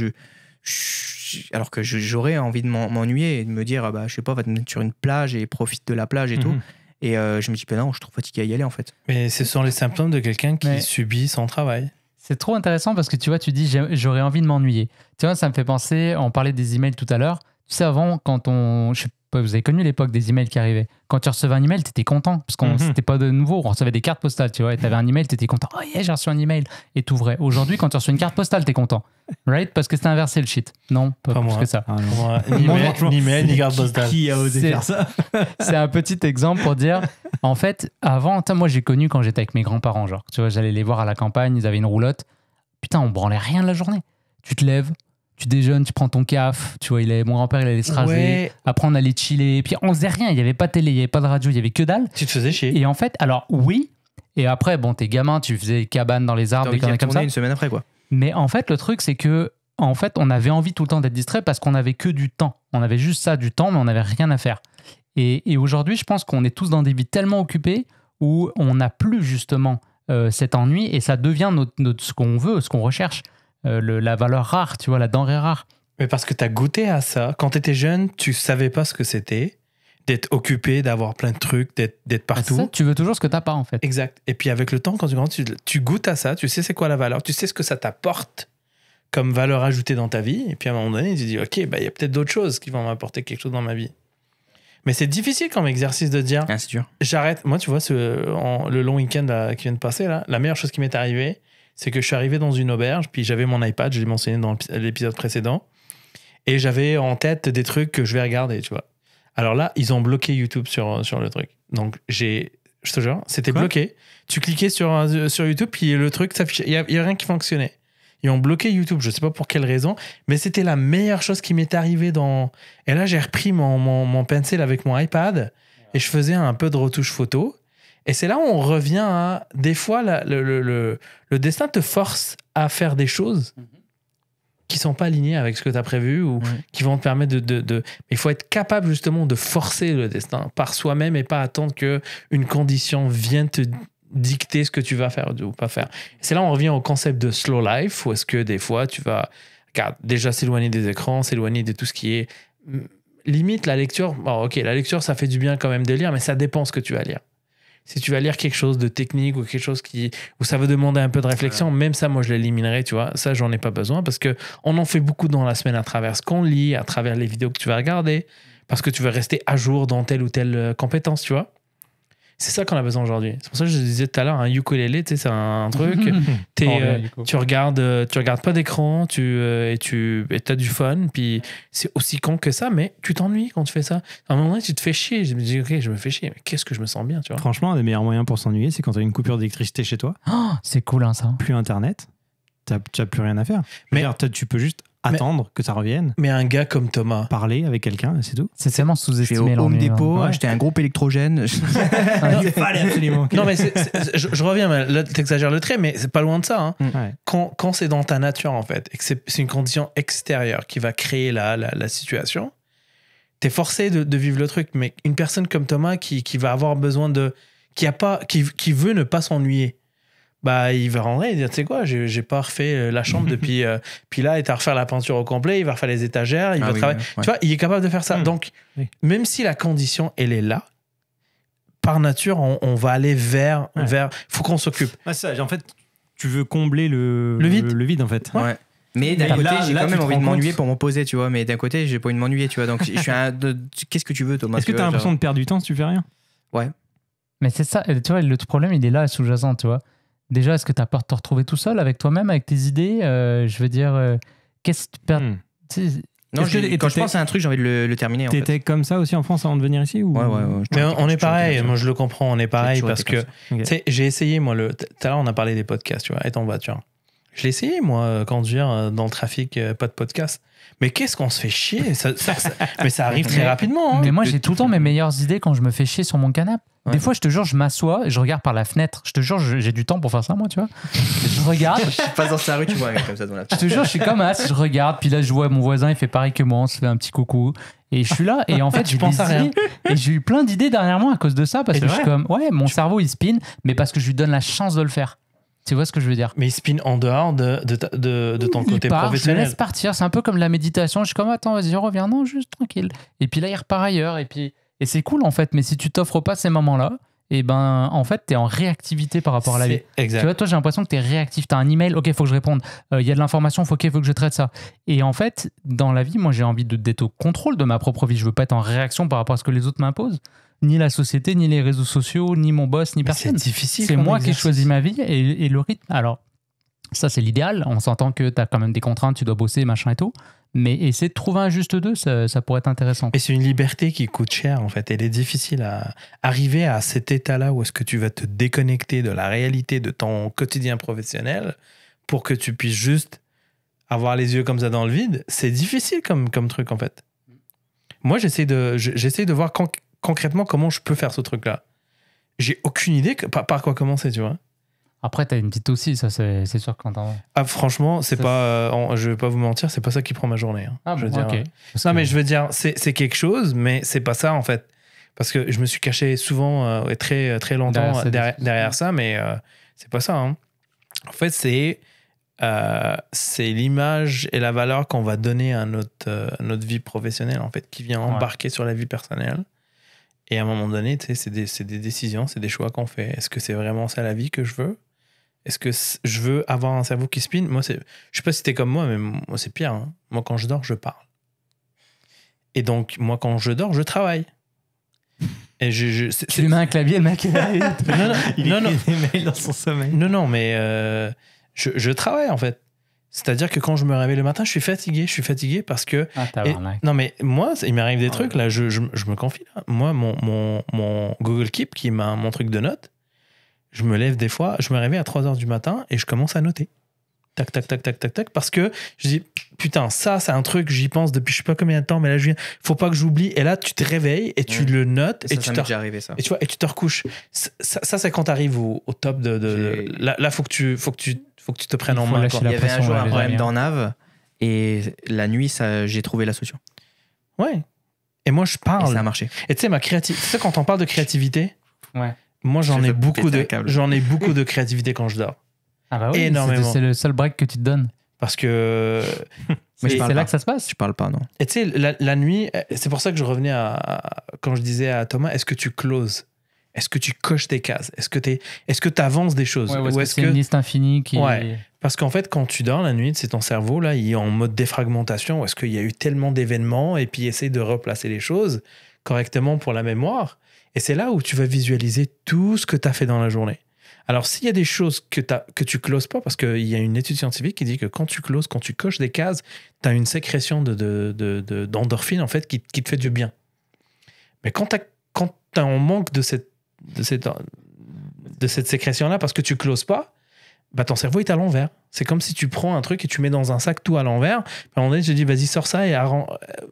alors que j'aurais envie de m'ennuyer et de me dire, je sais pas, va te mettre sur une plage et profite de la plage et tout. Et je me dis, non, je suis trop fatigué à y aller en fait. Mais ce sont les symptômes de quelqu'un qui subit son travail. C'est trop intéressant parce que tu vois, tu dis, j'aurais envie de m'ennuyer. Tu vois, ça me fait penser, on parlait des emails tout à l'heure. Tu sais, avant, quand je sais pas, vous avez connu l'époque des emails qui arrivaient. Quand tu recevais un email, t'étais content parce que c'était pas de nouveau. On recevait des cartes postales, tu vois. Et t'avais un email, t'étais content. Oh yeah, j'ai reçu un email. Et t'ouvrais. Aujourd'hui, quand tu reçois une carte postale, t'es content. Right? Parce que c'était inversé le shit. Non, pas plus que ça. Ni mail, ni carte postale. Qui a osé faire ça? C'est un petit exemple pour dire, en fait, avant, moi j'ai connu quand j'étais avec mes grands-parents, genre, tu vois, j'allais les voir à la campagne, ils avaient une roulotte. Putain, on branlait rien de la journée. Tu te lèves, tu déjeunes, tu prends ton caf, tu vois, mon grand-père il allait se raser, après on allait chiller, puis on faisait rien, il n'y avait pas de télé, il n'y avait pas de radio, il n'y avait que dalle. Tu te faisais chier. Et en fait, alors oui, et après, bon, t'es gamin, tu faisais des cabanes dans les arbres, des conneries comme ça. Une semaine après, quoi. Mais en fait, le truc, c'est que, en fait, on avait envie tout le temps d'être distrait parce qu'on avait que du temps. On avait juste ça, du temps, mais on n'avait rien à faire. Et aujourd'hui, je pense qu'on est tous dans des vies tellement occupées où on n'a plus justement cet ennui et ça devient ce qu'on veut, ce qu'on recherche. La valeur rare, tu vois, la denrée rare. Mais parce que tu as goûté à ça. Quand tu étais jeune, tu savais pas ce que c'était, d'être occupé, d'avoir plein de trucs, d'être partout. Ça, tu veux toujours ce que tu n'as pas, en fait. Exact. Et puis avec le temps, quand tu grandis, tu goûtes à ça, tu sais c'est quoi la valeur, tu sais ce que ça t'apporte comme valeur ajoutée dans ta vie. Et puis à un moment donné, tu te dis, OK, il y a peut-être d'autres choses qui vont m'apporter quelque chose dans ma vie. Mais c'est difficile comme exercice de dire, c'est dur. J'arrête. Moi, tu vois, le long week-end là, qui vient de passer, là, la meilleure chose qui m'est arrivée, c'est que je suis arrivé dans une auberge, puis j'avais mon iPad, je l'ai mentionné dans l'épisode précédent, et j'avais en tête des trucs que je vais regarder, tu vois. Alors là, ils ont bloqué YouTube sur le truc. Donc, je te jure, c'était bloqué. Tu cliquais sur YouTube, puis le truc s'affichait. Il n'y a rien qui fonctionnait. Ils ont bloqué YouTube, je ne sais pas pour quelle raison, mais c'était la meilleure chose qui m'est arrivée dans... Et là, j'ai repris mon pencil avec mon iPad, et je faisais un peu de retouche photo. Et c'est là où on revient à... Des fois, le destin te force à faire des choses qui ne sont pas alignées avec ce que tu as prévu ou qui vont te permettre de... Il faut être capable justement de forcer le destin par soi-même et pas attendre qu'une condition vienne te dicter ce que tu vas faire ou pas faire. Et c'est là où on revient au concept de slow life, où est-ce que des fois, tu vas déjà s'éloigner des écrans, s'éloigner de tout ce qui est... Limite, la lecture... Bon, OK, la lecture, ça fait du bien quand même de lire, mais ça dépend ce que tu vas lire. Si tu vas lire quelque chose de technique ou quelque chose où ça va demander un peu de réflexion, même ça, moi, je l'éliminerais, tu vois. Ça, j'en ai pas besoin parce qu'on en fait beaucoup dans la semaine à travers ce qu'on lit, à travers les vidéos que tu vas regarder, parce que tu veux rester à jour dans telle ou telle compétence, tu vois. C'est ça qu'on a besoin aujourd'hui. C'est pour ça que je disais tout à l'heure, un ukulélé, c'est un truc. Tu regardes pas d'écran, et t'as du fun. Puis c'est aussi con que ça, mais tu t'ennuies quand tu fais ça. À un moment donné, tu te fais chier. Je me dis, ok, je me fais chier, mais qu'est-ce que je me sens bien, tu vois. Franchement, un des meilleurs moyens pour s'ennuyer, c'est quand tu as une coupure d'électricité chez toi. Oh, c'est cool, hein, ça. Plus Internet, tu n'as plus rien à faire. Tu peux juste attendre que ça revienne. Mais un gars comme Thomas. Parler avec quelqu'un, c'est tout. C'est tellement sous-estimé. Je vais au Home Depot, acheter un groupe électrogène. Il fallait absolument. Non, mais je reviens, là, t'exagères le trait, mais c'est pas loin de ça. Hein. Ouais. Quand c'est dans ta nature, en fait, et que c'est une condition extérieure qui va créer la situation, t'es forcé de vivre le truc. Mais une personne comme Thomas qui va avoir besoin de... qui veut ne pas s'ennuyer, bah, il va rentrer et dire, tu sais quoi, j'ai pas refait la chambre depuis... puis là, il va refaire la peinture au complet, il va refaire les étagères, il va travailler. Ouais. Tu vois, il est capable de faire ça. Donc, même si la condition, elle est là, par nature, on va aller vers... faut qu'on s'occupe. Ça, en fait, tu veux combler le vide, en fait. Ouais. Mais d'un côté, j'ai quand même envie de m'ennuyer pour m'en poser, tu vois. Mais d'un côté, j'ai pas envie de m'ennuyer, tu vois. Donc, je suis qu'est-ce que tu veux, Thomas? Est-ce que tu as l'impression de perdre du temps si tu fais rien? Ouais. Mais c'est ça, tu vois, le problème, il est là, sous-jacent, tu vois. Déjà, est-ce que tu as peur de te retrouver tout seul avec toi-même, avec tes idées je veux dire, qu'est-ce que tu perds Non, quand je pense à un truc, j'ai envie de le terminer. T'étais comme ça aussi en France avant de venir ici ou... Ouais. Mais on est pareil, moi je le comprends, on est pareil parce que j'ai essayé, moi, tout à l'heure on a parlé des podcasts, tu vois, être en voiture. Je l'ai essayé, moi, conduire dans le trafic, pas de podcast. Mais qu'est-ce qu'on se fait chier mais ça arrive très rapidement. Hein. Mais moi, j'ai tout le temps mes meilleures idées quand je me fais chier sur mon canapé. Ouais. Des fois, je te jure, je m'assois et je regarde par la fenêtre. Je te jure, j'ai du temps pour faire ça, moi, tu vois. Je regarde. Je passe dans sa rue, tu vois, un mec comme ça dans la fenêtre. Je te jure, je suis comme as, je regarde, puis là, je vois mon voisin, il fait pareil que moi, on se fait un petit coucou. Et je suis là, et en fait, je pense à rien. Et j'ai eu plein d'idées dernièrement à cause de ça, parce que je suis comme, mon cerveau, il spin, mais parce que je lui donne la chance de le faire. Tu vois ce que je veux dire? Mais il spin en dehors de ton côté professionnel. Je le laisse partir. C'est un peu comme la méditation. Je suis comme, attends, vas-y, reviens. Non, juste tranquille. Et puis là, il repart ailleurs. Et c'est cool, en fait. Mais si tu t'offres pas ces moments-là, et ben, en fait, t'es en réactivité par rapport à la vie. Exact. Tu vois, toi, j'ai l'impression que t'es réactif. T'as un email, ok, faut que je réponde. Il y a de l'information, faut que je traite ça. Et en fait, dans la vie, moi, j'ai envie d'être au contrôle de ma propre vie. Je veux pas être en réaction par rapport à ce que les autres m'imposent. Ni la société, ni les réseaux sociaux, ni mon boss, ni personne. C'est difficile. C'est moi qui choisis ma vie et le rythme. Alors, ça, c'est l'idéal. On s'entend que tu as quand même des contraintes, tu dois bosser, machin et tout. Mais essayer de trouver un juste deux, ça pourrait être intéressant. Et c'est une liberté qui coûte cher, en fait. Elle est difficile à arriver à cet état-là où est-ce que tu vas te déconnecter de la réalité de ton quotidien professionnel pour que tu puisses juste avoir les yeux comme ça dans le vide. C'est difficile comme truc, en fait. Moi, j'essaie de voir concrètement comment je peux faire ce truc-là. J'ai aucune idée par quoi commencer, tu vois. Après, t'as une petite aussi, ça, c'est sûr que quand t'en... Ah, franchement, c'est pas... je vais pas vous mentir, c'est pas ça qui prend ma journée. Hein. Ah, je veux bon, dire, ok. mais je veux dire, c'est quelque chose, mais c'est pas ça, en fait. Parce que je me suis caché souvent et très, très longtemps derrière ça, mais c'est pas ça. Hein. En fait, c'est l'image et la valeur qu'on va donner à notre vie professionnelle, en fait, qui vient embarquer sur la vie personnelle. Et à un moment donné, tu sais, c'est des décisions, c'est des choix qu'on fait. Est-ce que c'est vraiment ça la vie que je veux? Est-ce que je veux avoir un cerveau qui spin? Moi, je sais pas si t'es comme moi, mais moi, c'est pire. Hein. Moi, quand je dors, je parle. Et donc, moi, quand je dors, je travaille. Et tu lui mets un clavier, le mec. Il écrit des mails dans son sommeil. Non, mais je travaille, en fait. C'est-à-dire que quand je me réveille le matin, je suis fatigué parce que... non, mais moi, il m'arrive des trucs, là, je me confie. Là. Moi, mon Google Keep, qui est mon truc de notes, je me lève des fois, je me réveille à 3h du matin et je commence à noter. Tac, tac, tac, tac, tac, tac, parce que je dis, putain, ça, c'est un truc, j'y pense depuis je sais pas combien de temps, mais là, faut pas que j'oublie. Et là, tu te réveilles et tu le notes et tu te recouches. Ça, c'est quand tu arrives au top de là, faut que tu te prennes en main. Il y avait un jour un problème dans Nav et la nuit, j'ai trouvé la solution. Ouais. Et moi, je parle. Et ça a marché. Et tu sais, tu sais, quand on parle de créativité, moi, j'en ai beaucoup de créativité quand je dors. Ah bah oui, énormément. C'est le seul break que tu te donnes. Parce que... Mais c'est là que ça se passe. Je parle pas, non. Et tu sais, la nuit, c'est pour ça que je revenais quand je disais à Thomas, est-ce que tu closes? Est-ce que tu coches tes cases? Est-ce que tu avances des choses? Ou est-ce que c'est une liste infinie qui... Ouais. Parce qu'en fait, quand tu dors la nuit, c'est ton cerveau, là, il est en mode défragmentation. Est-ce qu'il y a eu tellement d'événements et puis essaye de replacer les choses correctement pour la mémoire? Et c'est là où tu vas visualiser tout ce que tu as fait dans la journée. Alors, s'il y a des choses que tu closes pas, parce qu'il y a une étude scientifique qui dit que quand tu closes, quand tu coches des cases, tu as une sécrétion d'endorphine, en fait, qui te fait du bien. Mais quand tu as un manque de cette sécrétion-là, parce que tu closes pas, bah, ton cerveau est à l'envers. C'est comme si tu prends un truc et tu mets dans un sac tout à l'envers. À un moment donné, je te dis, vas-y, sors ça et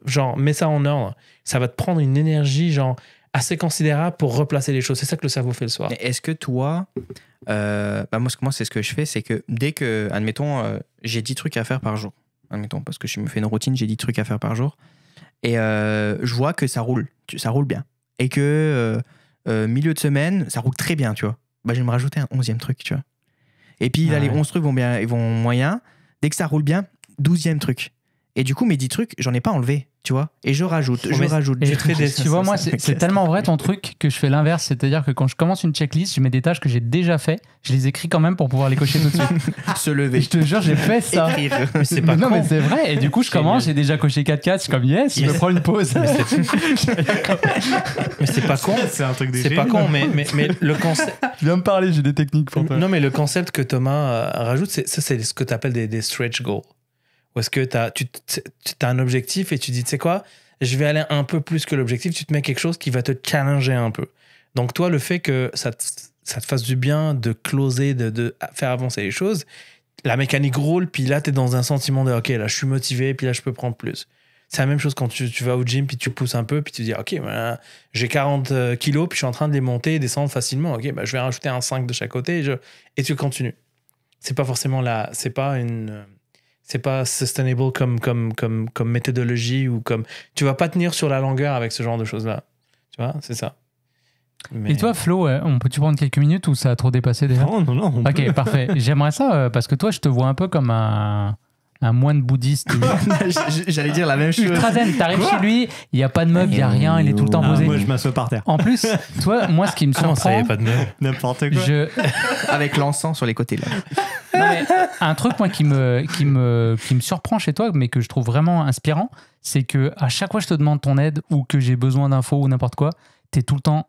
genre, mets ça en ordre. Ça va te prendre une énergie, genre, assez considérable pour replacer les choses. C'est ça que le cerveau fait le soir. Est-ce que toi, moi, c'est ce que je fais, c'est que dès que, admettons, j'ai 10 trucs à faire par jour, admettons, parce que je me fais une routine, j'ai 10 trucs à faire par jour, et je vois que ça roule bien. Et que milieu de semaine, ça roule très bien, tu vois. Bah, je vais me rajouter un 11e truc, tu vois. Et puis là, les 11 trucs ils vont moyen. Dès que ça roule bien, 12e truc. Et du coup, mes 10 trucs, j'en ai pas enlevé, tu vois. Et je rajoute. Tu vois, moi, c'est tellement vrai ton truc que je fais l'inverse. C'est-à-dire que quand je commence une checklist, je mets des tâches que j'ai déjà fait, je les écris quand même pour pouvoir les cocher tout de suite. Se lever. Je te jure, j'ai fait ça. Écrire. Mais c'est pas con. Non, mais c'est vrai. Et du coup, je commence, j'ai déjà coché 4 cases. Je suis comme yes, je me prends une pause. Mais c'est pas con. C'est un truc C'est pas con, mais le concept. Viens me parler, j'ai des techniques pour toi. Non, mais le concept que Thomas rajoute, c'est ce que tu appelles des stretch goals. Ou est-ce que tu as un objectif et tu dis, tu sais quoi, je vais aller un peu plus que l'objectif, tu te mets quelque chose qui va te challenger un peu. Donc toi, le fait que ça te fasse du bien de closer, de faire avancer les choses, la mécanique roule, puis là, tu es dans un sentiment de, ok, là, je suis motivé, puis là, je peux prendre plus. C'est la même chose quand tu vas au gym, puis tu pousses un peu, puis tu dis, ok, voilà, j'ai 40 kilos, puis je suis en train de les monter et descendre facilement. Ok, bah, je vais rajouter un 5 de chaque côté et tu continues. C'est pas forcément c'est pas sustainable comme méthodologie ou comme. Tu vas pas tenir sur la longueur avec ce genre de choses-là. Tu vois, c'est ça. Mais... Et toi, Flo, on peut-tu prendre quelques minutes ou ça a trop dépassé déjà? Non. Ok, parfait. J'aimerais ça parce que toi, je te vois un peu comme un moine bouddhiste. J'allais dire la même chose. Ultra zen. T'arrives chez lui, il n'y a pas de meubles, il n'y a rien, il est tout le temps posé. Moi, je m'assois par terre. En plus, toi, moi, ce qui me surprend. Ça, il n'y a pas de meubles. N'importe quoi. Avec l'encens sur les côtés, là. Non, mais un truc, moi, qui me surprend chez toi, mais que je trouve vraiment inspirant, c'est que à chaque fois que je te demande ton aide ou que j'ai besoin d'infos ou n'importe quoi, tu es tout le temps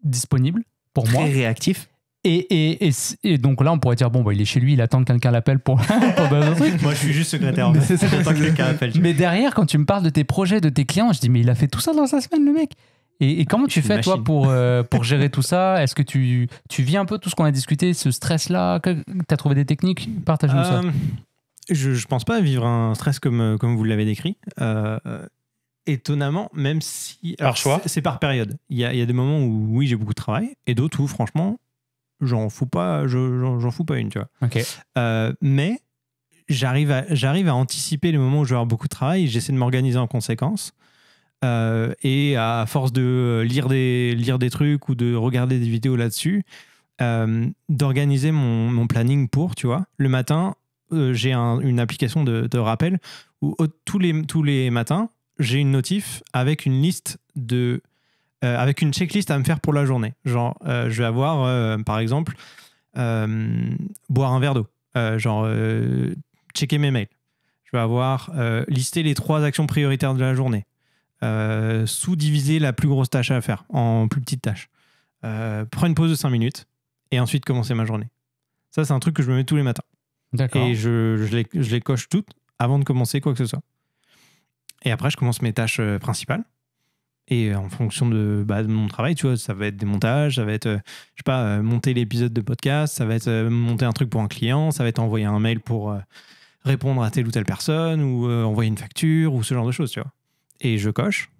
disponible pour moi. Très réactif. Et donc là, on pourrait dire, bon, bah, il est chez lui, il attend que quelqu'un l'appelle pour d'autres trucs. Moi, je suis juste secrétaire. En fait. C'est pas que quelqu'un appelle. Mais derrière, quand tu me parles de tes projets, de tes clients, je dis, mais il a fait tout ça dans sa semaine, le mec. Et comment tu fais, toi, pour gérer tout ça? Est-ce que tu vis un peu tout ce qu'on a discuté, ce stress-là? Tu as trouvé des techniques? Partage-nous ça. Je pense pas vivre un stress comme vous l'avez décrit. Étonnamment, même si... Par choix. C'est par période. Il y a des moments où, oui, j'ai beaucoup de travail, et d'autres où, franchement, j'en fous pas une, tu vois. Okay. Mais j'arrive à anticiper les moments où je vais avoir beaucoup de travail, et j'essaie de m'organiser en conséquence. Et à force de lire des trucs ou de regarder des vidéos là-dessus, d'organiser mon planning pour, tu vois. Le matin, j'ai une application de rappel où tous les matins, j'ai une notif avec une liste avec une checklist à me faire pour la journée. Genre, je vais avoir, par exemple, boire un verre d'eau. Checker mes mails. Je vais avoir listé les 3 actions prioritaires de la journée. Sous-diviser la plus grosse tâche à faire en plus petites tâches. Prendre une pause de 5 minutes et ensuite commencer ma journée. Ça, c'est un truc que je me mets tous les matins. D'accord. Et je les coche toutes avant de commencer quoi que ce soit. Et après, je commence mes tâches principales. Et en fonction de mon travail, tu vois, ça va être des montages, ça va être, je sais pas, monter l'épisode de podcast, ça va être monter un truc pour un client, ça va être envoyer un mail pour répondre à telle ou telle personne ou envoyer une facture ou ce genre de choses, tu vois. Et je coche.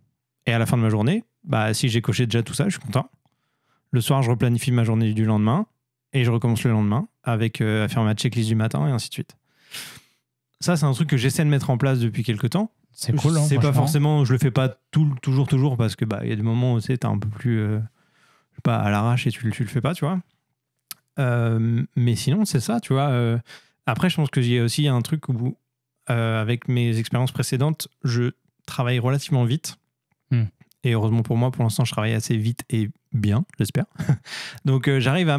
Et à la fin de ma journée, si j'ai coché déjà tout ça, je suis content. Le soir, je replanifie ma journée du lendemain et je recommence le lendemain avec à faire ma checklist du matin et ainsi de suite. Ça, c'est un truc que j'essaie de mettre en place depuis quelques temps. C'est cool. C'est pas forcément, je le fais pas toujours parce que y a des moments où t'es un peu plus je sais pas, à l'arrache et tu le fais pas, tu vois. Mais sinon, c'est ça, tu vois. Après, je pense que j'ai aussi un truc où, avec mes expériences précédentes, je travaille relativement vite. Et heureusement pour moi, pour l'instant, je travaille assez vite et bien, j'espère. Donc, j'arrive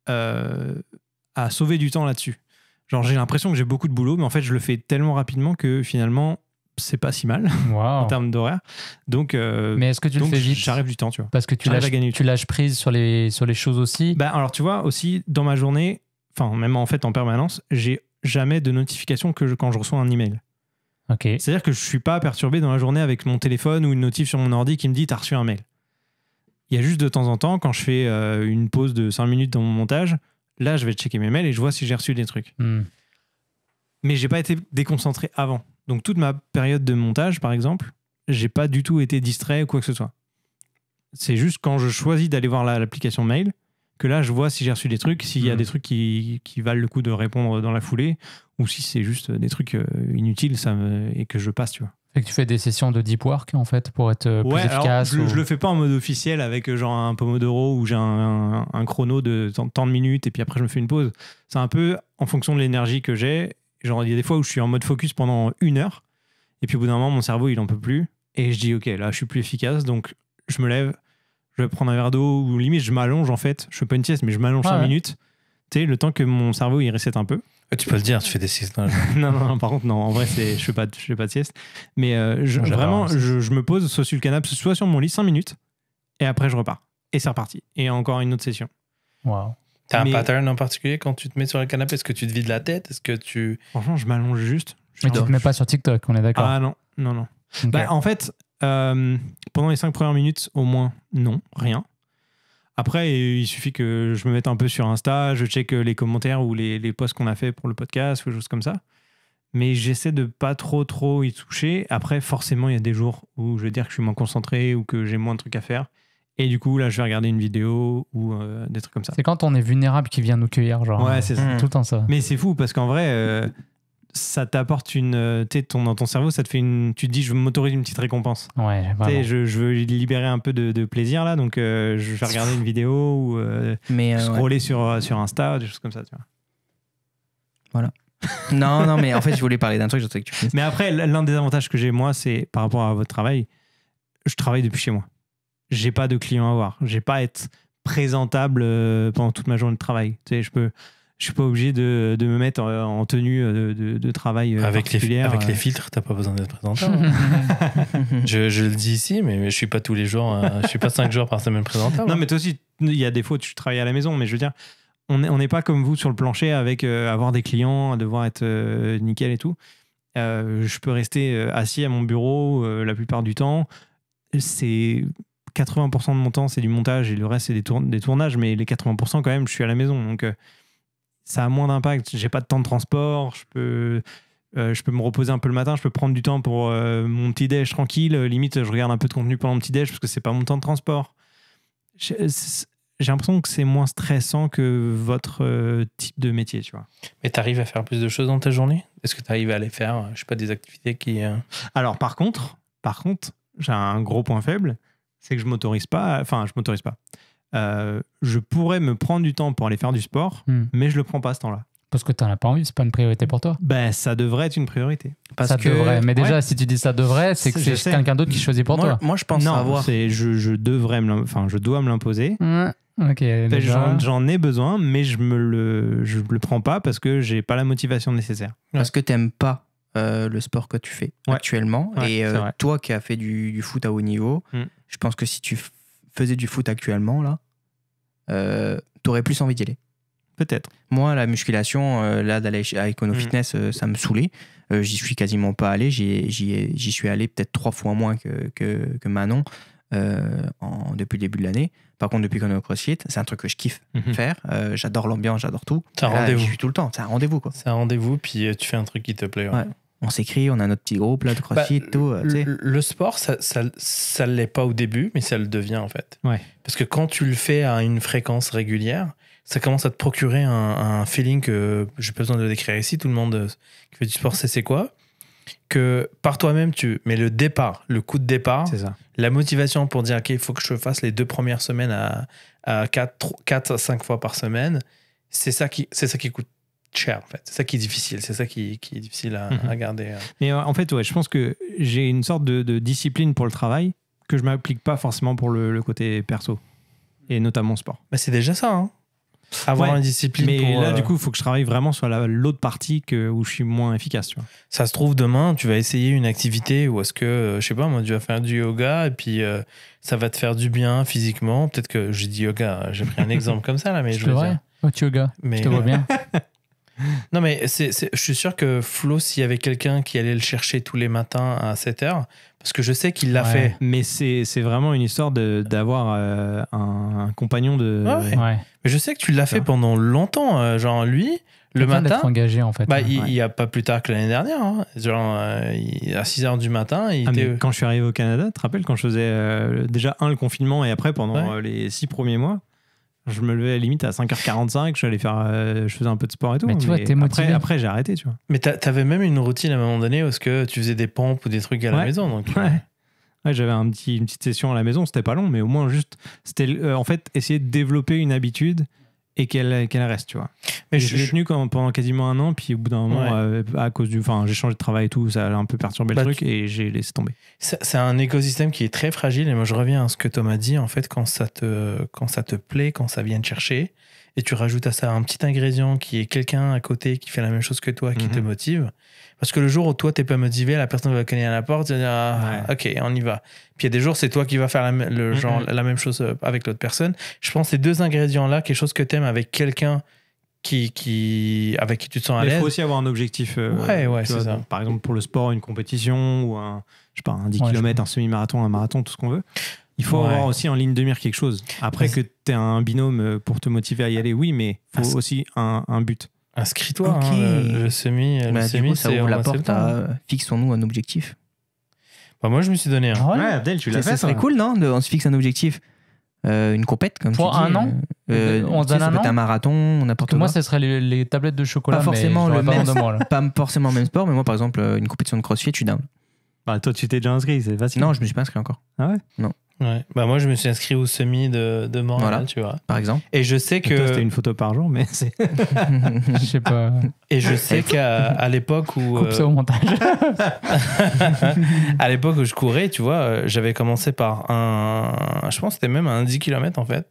à sauver du temps là-dessus. Genre, j'ai l'impression que j'ai beaucoup de boulot, mais en fait, je le fais tellement rapidement que finalement, c'est pas si mal en termes d'horaire. Donc, mais est-ce que tu le fais vite? J'arrive du temps, tu vois. Parce que tu lâches prise sur les choses aussi. Alors, tu vois, aussi, dans ma journée, enfin, même en fait, en permanence, j'ai jamais de notification quand je reçois un email. Okay. C'est-à-dire que je suis pas perturbé dans la journée avec mon téléphone ou une notif sur mon ordi qui me dit « t'as reçu un mail ». Il y a juste de temps en temps, quand je fais une pause de 5 minutes dans mon montage, là, je vais checker mes mails et je vois si j'ai reçu des trucs. Mais j'ai pas été déconcentré avant. Donc, toute ma période de montage, par exemple, j'ai pas du tout été distrait ou quoi que ce soit. C'est juste quand je choisis d'aller voir l'application mail que là, je vois si j'ai reçu des trucs, s'il y a des trucs qui valent le coup de répondre dans la foulée, ou si c'est juste des trucs inutiles et que je passe, tu vois. Fait que tu fais des sessions de deep work, en fait, pour être plus efficace. Alors, je le fais pas en mode officiel avec genre un Pomodoro où j'ai un chrono de tant de minutes et puis après je me fais une pause. C'est un peu en fonction de l'énergie que j'ai. Genre, il y a des fois où je suis en mode focus pendant 1 heure et puis au bout d'un moment, mon cerveau, il en peut plus et je dis, ok, là, je suis plus efficace, donc je me lève, je vais prendre un verre d'eau ou limite, je m'allonge en fait. Je fais pas une sieste, mais je m'allonge 5 minutes. Tu sais, le temps que mon cerveau, il reset un peu. Tu peux le dire, tu fais des siestes. non, par contre, non. En vrai, je fais pas de sieste. Mais vraiment, je me pose soit sur le canapé, soit sur mon lit 5 minutes. Et après, je repars. Et c'est reparti. Et encore une autre session. Wow. T'as un pattern en particulier quand tu te mets sur le canapé? Est-ce que tu te vides la tête? Est-ce que tu... Franchement, je m'allonge juste. Mais tu te mets pas sur TikTok, on est d'accord? Ah non. Okay. En fait, pendant les 5 premières minutes, au moins, non, rien. Après, il suffit que je me mette un peu sur Insta, je check les commentaires ou les posts qu'on a fait pour le podcast ou des choses comme ça. Mais j'essaie de pas trop y toucher. Après, forcément, il y a des jours où je vais dire que je suis moins concentré ou que j'ai moins de trucs à faire. Et du coup, là, je vais regarder une vidéo ou des trucs comme ça. C'est quand on est vulnérable qui vient nous cueillir, genre. Ouais, c'est ça. Tout le temps ça. Mais c'est fou parce qu'en vrai... ça t'apporte dans ton cerveau, ça te fait tu te dis, je m'autorise une petite récompense. Ouais, je veux libérer un peu de plaisir là, donc je vais regarder une vidéo ou scroller sur Insta, des choses comme ça, tu vois. Voilà. non, mais en fait, je voulais parler d'un truc, je sais que tu finisses. Mais après, l'un des avantages que j'ai, moi, c'est par rapport à votre travail, je travaille depuis chez moi. J'ai pas de clients à voir. J'ai pas à être présentable pendant toute ma journée de travail. Tu sais, je suis pas obligé de me mettre en tenue de travail particulière. Avec les filtres, t'as pas besoin d'être présentable. je le dis ici, mais je suis pas tous les jours, je suis pas 5 jours par semaine présentable. Non, mais toi aussi, il y a des fois où tu travailles à la maison, mais je veux dire, on n'est pas comme vous sur le plancher avec avoir des clients, devoir être nickel et tout. Je peux rester assis à mon bureau la plupart du temps. C'est 80% de mon temps, c'est du montage et le reste, c'est des tournages, mais les 80% quand même, je suis à la maison. Donc, ça a moins d'impact. J'ai pas de temps de transport. Je peux me reposer un peu le matin. Je peux prendre du temps pour mon petit déj tranquille. Limite, je regarde un peu de contenu pendant mon petit déj parce que c'est pas mon temps de transport. J'ai l'impression que c'est moins stressant que votre type de métier, tu vois. Mais t'arrives à faire plus de choses dans ta journée? Est-ce que t'arrives à aller faire, je sais pas, des activités qui... Alors, par contre, j'ai un gros point faible, c'est que je m'autorise pas. Enfin, je m'autorise pas. Je pourrais me prendre du temps pour aller faire du sport, mais je le prends pas ce temps-là. Parce que t'en as pas envie, c'est pas une priorité pour toi. Ben, ça devrait être une priorité. Ça devrait. Mais déjà, si tu dis ça devrait, c'est que c'est quelqu'un d'autre qui choisit pour toi. Moi, je pense savoir. Je dois me l'imposer. Ok. J'en ai besoin, mais je le prends pas parce que j'ai pas la motivation nécessaire. Parce que t'aimes pas le sport que tu fais actuellement. Et toi qui as fait du foot à haut niveau, je pense que si tu faisais du foot actuellement, là, t'aurais plus envie d'y aller. Peut-être. Moi, la musculation, là, d'aller à Econo Fitness, ça me saoulait. J'y suis quasiment pas allé. J'y suis allé peut-être 3 fois moins que Manon depuis le début de l'année. Par contre, depuis qu'on est au CrossFit, c'est un truc que je kiffe faire. J'adore l'ambiance, j'adore tout. C'est un rendez-vous. J'y suis tout le temps. C'est un rendez-vous, quoi. C'est un rendez-vous, puis tu fais un truc qui te plaît. Ouais. On s'écrit, on a notre petit groupe là de CrossFit, tout. Le sport, ça l'est pas au début, mais ça le devient en fait. Ouais. Parce que quand tu le fais à une fréquence régulière, ça commence à te procurer un feeling que j'ai pas besoin de décrire ici. Tout le monde qui fait du sport sait c'est quoi. Que par toi-même, mais le départ, le coup de départ, c'est ça. La motivation pour dire, OK, il faut que je fasse les 2 premières semaines à 4 à 5 fois par semaine, c'est ça qui coûte cher en fait. C'est ça qui est difficile. C'est ça qui est difficile à garder. Mais en fait, je pense que j'ai une sorte de discipline pour le travail que je m'applique pas forcément pour le côté perso et notamment sport. Bah, c'est déjà ça. Hein. avoir une discipline. Mais là, du coup, il faut que je travaille vraiment sur l'autre partie où je suis moins efficace. Tu vois. Ça se trouve, demain, tu vas essayer une activité où est-ce que, je sais pas, moi, tu vas faire du yoga et puis ça va te faire du bien physiquement. Peut-être que j'ai dit yoga, j'ai pris un exemple comme ça, là, mais je veux dire. Yoga, mais... je te vois bien. Non, mais je suis sûr que Flo, s'il y avait quelqu'un qui allait le chercher tous les matins à 7h, parce que je sais qu'il l'a fait. Mais c'est vraiment une histoire d'avoir un compagnon de... Ouais. Mais je sais que tu l'as fait pendant longtemps. Genre, lui, le matin... d'être engagé, en fait. Il y a pas plus tard que l'année dernière. Hein. Genre, à 6h du matin, mais quand je suis arrivé au Canada, tu te rappelles, quand je faisais déjà le confinement et après, pendant les 6 premiers mois, je me levais à la limite à 5h45, je faisais un peu de sport et tout. Mais tu vois, t'es motivé. Après, j'ai arrêté, tu vois. Mais t'avais même une routine à un moment donné où est-ce que tu faisais des pompes ou des trucs à la maison. Donc... Ouais, j'avais une petite session à la maison, c'était pas long, mais au moins juste, c'était en fait essayer de développer une habitude et qu'elle reste, tu vois. Mais je l'ai tenu pendant quasiment un an, puis au bout d'un moment, à cause j'ai changé de travail et tout, ça a un peu perturbé le truc et j'ai laissé tomber. C'est un écosystème qui est très fragile, et moi je reviens à ce que Tom a dit, en fait, quand ça te plaît, quand ça vient te chercher, et tu rajoutes à ça un petit ingrédient qui est quelqu'un à côté qui fait la même chose que toi, qui te motive. Parce que le jour où toi, t'es pas motivé, la personne va cogner à la porte, tu vas dire ok, on y va. Puis il y a des jours, c'est toi qui vas faire la même chose avec l'autre personne. Je pense que ces deux ingrédients-là, quelque chose que t'aimes avec quelqu'un avec qui tu te sens à l'aise. Il faut aussi avoir un objectif. C'est ça. Par exemple, pour le sport, une compétition ou un 10 km, un semi-marathon, un marathon, tout ce qu'on veut. Il faut avoir aussi en ligne de mire quelque chose. Après que tu aies un binôme pour te motiver à y aller, oui, mais il faut aussi un but. Inscris-toi. Le semi, ça ouvre la porte à fixons-nous un objectif. Moi, je me suis donné un. Abdel, tu l'as fait. Ça serait cool, non? On se fixe un objectif. Une compète, comme pour tu dis. Un an on se donne un an. Un marathon, n'importe quoi. Moi, ce serait les tablettes de chocolat. Pas forcément pas forcément le même sport, mais moi, par exemple, une compétition de crossfit, je suis down. Toi, tu t'es déjà inscrit, c'est facile. Non, je me suis pas inscrit encore. Ah ouais? Non. Ouais. Moi, je me suis inscrit au semi de Montréal, tu vois. Par exemple. Et je sais que. Toi, c'était une photo par jour, mais c'est. Je sais pas. Et je sais qu'à l'époque où. Coupe ça au montage. À l'époque où je courais, tu vois, j'avais commencé par je pense que c'était même un 10 km en fait.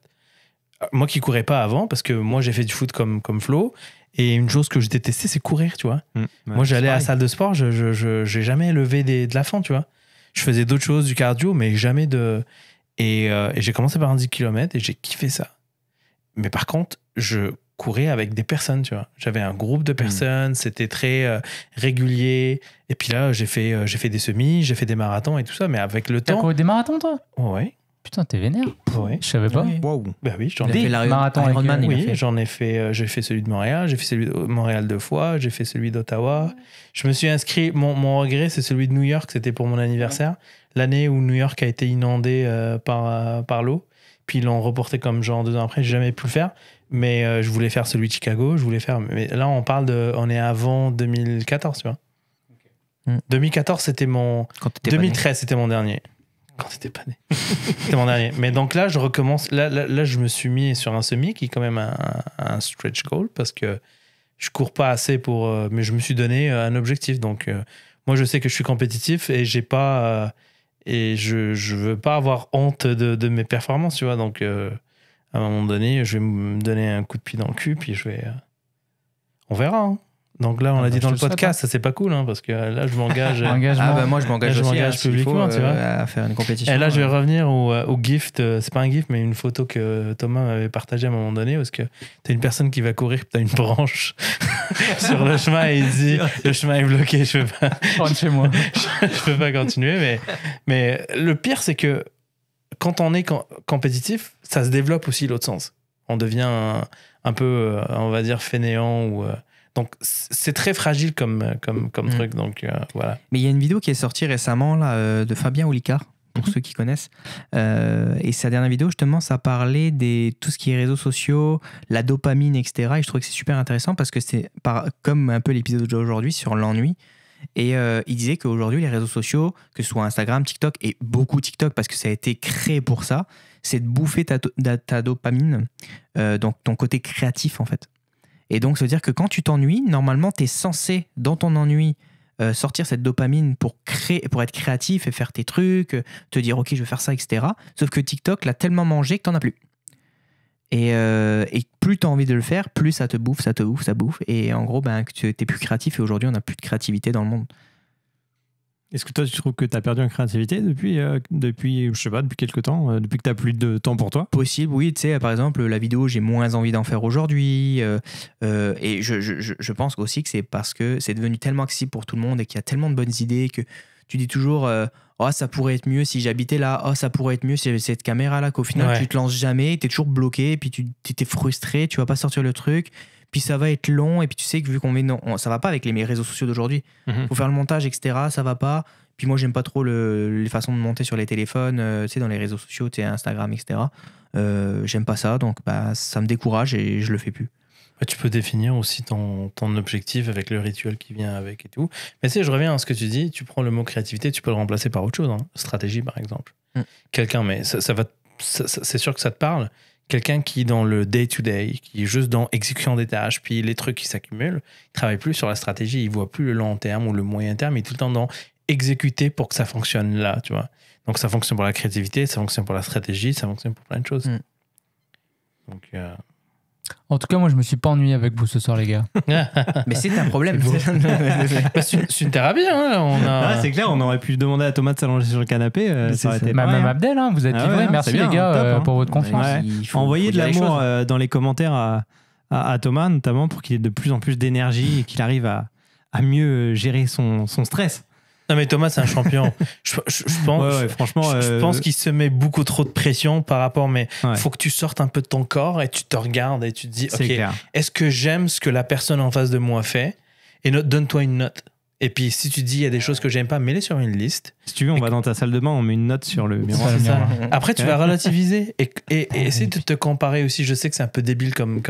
Moi qui courais pas avant, parce que moi j'ai fait du foot comme Flo. Et une chose que je détestais, c'est courir, tu vois. Moi, j'allais à la salle de sport, je j'ai jamais levé de la fente, tu vois. Je faisais d'autres choses, du cardio, mais jamais de... Et j'ai commencé par un 10 km et j'ai kiffé ça. Mais par contre, je courais avec des personnes, tu vois. J'avais un groupe de personnes, c'était très régulier. Et puis là, j'ai fait des semis, j'ai fait des marathons et tout ça, mais avec le temps... T'as couru des marathons, toi? Ouais. Putain, t'es vénère. Ouais. Je savais pas. Wow. Bah oui, j'en ai fait marathon Ironman. Oui, j'en ai fait. J'ai fait celui de Montréal, j'ai fait celui de Montréal 2 fois, j'ai fait celui d'Ottawa. Je me suis inscrit. Mon regret, c'est celui de New York. C'était pour mon anniversaire, l'année où New York a été inondé par l'eau. Puis ils l'ont reporté comme genre 2 ans après. J'ai jamais pu le faire, mais je voulais faire celui de Chicago. Je voulais faire. Mais là, on est avant 2014, tu vois. 2014, c'était mon. 2013, c'était mon dernier. Quand t'étais pas né. C'était mon dernier. Mais donc là, je recommence. Là, je me suis mis sur un semi qui est quand même un stretch goal parce que je cours pas assez pour. Mais je me suis donné un objectif. Donc, moi, je sais que je suis compétitif et j'ai pas. Et je veux pas avoir honte de mes performances, tu vois. Donc, à un moment donné, je vais me donner un coup de pied dans le cul, puis je vais. On verra. Hein. Donc là, on l'a dit dans le podcast, ça c'est pas cool, hein, parce que là, je m'engage. Moi, je m'engage aussi publiquement, tu vois, à faire une compétition. Et là, je vais revenir au gift. C'est pas un gift, mais une photo que Thomas m'avait partagée à un moment donné, parce que t'as une personne qui va courir, t'as une branche sur le chemin et il dit le chemin est bloqué, je peux pas. Rentre chez moi. Je peux pas continuer, mais le pire, c'est que quand on est compétitif, ça se développe aussi l'autre sens. On devient un peu, on va dire, fainéant ou. Donc, c'est très fragile comme truc. Donc, voilà. Mais il y a une vidéo qui est sortie récemment là, de Fabien Olicard, pour ceux qui connaissent. Et sa dernière vidéo, justement, ça parlait de tout ce qui est réseaux sociaux, la dopamine, etc. Et je trouve que c'est super intéressant parce que c'est comme un peu l'épisode d'aujourd'hui sur l'ennui. Et il disait qu'aujourd'hui, les réseaux sociaux, que ce soit Instagram, TikTok, et beaucoup TikTok parce que ça a été créé pour ça, c'est de bouffer ta dopamine, donc ton côté créatif, en fait. Et donc, ça veut dire que quand tu t'ennuies, normalement, tu es censé, dans ton ennui, sortir cette dopamine pour être créatif et faire tes trucs, te dire, OK, je vais faire ça, etc. Sauf que TikTok l'a tellement mangé que tu n'en as plus. Et plus tu as envie de le faire, plus ça te bouffe. Et en gros, tu n'es plus créatif. Et aujourd'hui, on n'a plus de créativité dans le monde. Est-ce que toi, tu trouves que tu as perdu en créativité depuis je sais pas, depuis quelques temps, depuis que tu n'as plus de temps pour toi? Possible, oui. Tu sais, par exemple, la vidéo, j'ai moins envie d'en faire aujourd'hui. Et je pense aussi que c'est parce que c'est devenu tellement accessible pour tout le monde et qu'il y a tellement de bonnes idées que tu dis toujours oh, ça pourrait être mieux si j'habitais là. Oh, ça pourrait être mieux si j'avais cette caméra-là. Qu'au final, tu te lances jamais, tu es toujours bloqué, puis tu t'es frustré, tu vas pas sortir le truc. Puis ça va être long, et puis tu sais que vu qu'on met. Ça va pas avec les réseaux sociaux d'aujourd'hui. Faut faire le montage, etc. Ça va pas. Puis moi, j'aime pas trop les façons de monter sur les téléphones, tu sais, dans les réseaux sociaux, tu sais, Instagram, etc. J'aime pas ça, donc ça me décourage et je le fais plus. Tu peux définir aussi ton objectif avec le rituel qui vient avec et tout. Mais tu sais, je reviens à ce que tu dis, tu prends le mot créativité, tu peux le remplacer par autre chose. Hein. Stratégie, par exemple. Quelqu'un, mais c'est sûr que ça te parle. Quelqu'un qui, dans le day-to-day, qui est juste dans exécution des tâches, puis les trucs qui s'accumulent, il travaille plus sur la stratégie, il voit plus le long terme ou le moyen terme, il est tout le temps dans exécuter pour que ça fonctionne là, tu vois. Donc ça fonctionne pour la créativité, ça fonctionne pour la stratégie, ça fonctionne pour plein de choses. Donc... En tout cas, moi, je me suis pas ennuyé avec vous ce soir, les gars. Mais c'est un problème. C'est une thérapie. Hein. C'est clair, on aurait pu demander à Thomas de s'allonger sur le canapé. Ça aurait été même Abdel, hein, vous êtes livré. Merci, les gars, pour votre confiance. Envoyez de l'amour dans les commentaires à Thomas, notamment pour qu'il ait de plus en plus d'énergie et qu'il arrive à mieux gérer son stress. Non mais Thomas c'est un champion. Je pense, franchement, je pense qu'il se met beaucoup trop de pression par rapport, mais faut que tu sortes un peu de ton corps et tu te regardes et tu te dis, ok, est-ce que j'aime ce que la personne en face de moi fait? Et donne-toi une note. Et puis si tu dis il y a des choses que j'aime pas, mets-les sur une liste. Si tu veux, on va dans ta salle de bain, on met une note sur le miroir. Après tu vas relativiser et essayer de te comparer aussi. Je sais que c'est un peu débile comme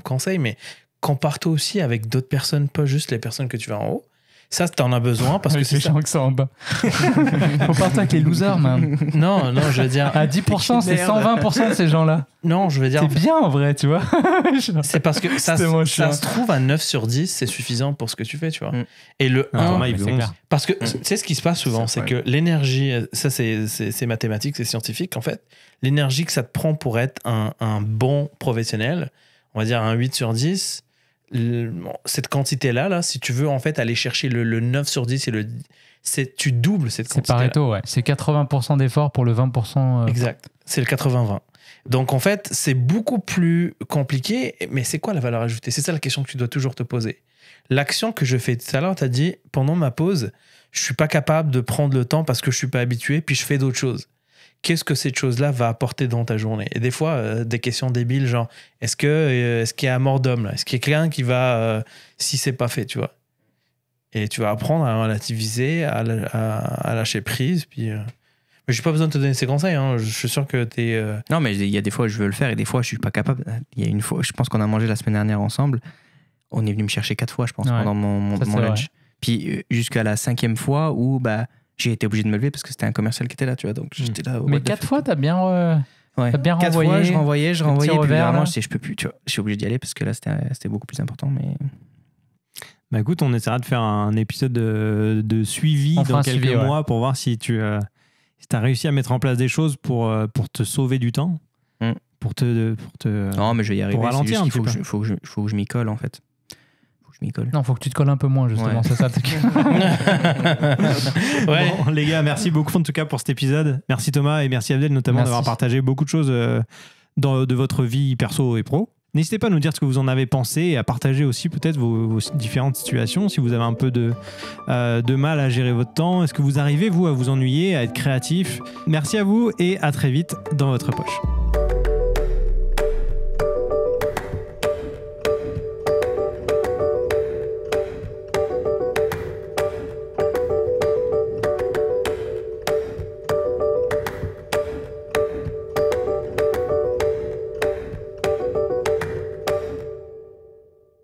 conseil, mais compare-toi aussi avec d'autres personnes, pas juste les personnes que tu vas en haut. Ça, t'en as besoin parce que c'est ça. Que ça en bas. Faut partir avec les losers, man. Non, je veux dire. À 10%, c'est 120% de ces gens-là. Non, je veux dire. C'est bien en vrai, tu vois. C'est parce que ça se trouve à 9 sur 10, c'est suffisant pour ce que tu fais, tu vois. Et le 1, parce que tu sais ce qui se passe souvent, c'est que l'énergie, ça c'est mathématique, c'est scientifique en fait. L'énergie que ça te prend pour être un bon professionnel, on va dire un 8 sur 10. Cette quantité-là, si tu veux en fait aller chercher le 9 sur 10 tu doubles cette quantité. C'est Pareto, ouais. C'est 80% d'effort pour le 20%. Exact. C'est le 80-20. Donc en fait, c'est beaucoup plus compliqué, mais c'est quoi la valeur ajoutée? C'est ça la question que tu dois toujours te poser. L'action que je fais tout à l'heure, tu as dit, pendant ma pause, je suis pas capable de prendre le temps parce que je suis pas habitué, puis je fais d'autres choses. Qu'est-ce que cette chose-là va apporter dans ta journée? Et des fois, des questions débiles, genre, est-ce qu'il y a mort d'homme là? Est-ce qu'il y a quelqu'un qui va, si c'est pas fait, tu vois? Et tu vas apprendre à relativiser, à lâcher prise, puis... Mais j'ai pas besoin de te donner ces conseils, hein. Je suis sûr que t'es... Non, mais il y a des fois, je veux le faire, et des fois, je suis pas capable. Il y a une fois, je pense qu'on a mangé la semaine dernière ensemble, on est venu me chercher 4 fois, je pense, pendant mon lunch. Puis jusqu'à la 5e fois où... j'ai été obligé de me lever parce que c'était un commercial qui était là, tu vois. Donc j'étais là. Mais 4 fois, t'as bien, t'as bien 4 renvoyé. Fois, je renvoyais. Puis vraiment, je peux plus, tu vois. Je suis obligé d'y aller parce que là, c'était beaucoup plus important. Mais écoute, on essaiera de faire un épisode de suivi dans quelques mois pour voir si tu as réussi à mettre en place des choses pour te sauver du temps. Pour te non, mais je vais y arriver. Pour ralentir un petit peu. Il faut que je m'y colle, en fait. Non, faut que tu te colles un peu moins, justement. C'est ça. Bon, les gars, merci beaucoup en tout cas pour cet épisode. Merci Thomas et merci Abdel notamment d'avoir partagé beaucoup de choses de votre vie perso et pro. N'hésitez pas à nous dire ce que vous en avez pensé et à partager aussi peut-être vos différentes situations. Si vous avez un peu de mal à gérer votre temps, est-ce que vous arrivez, vous, à vous ennuyer, à être créatif? Merci à vous et à très vite dans votre poche.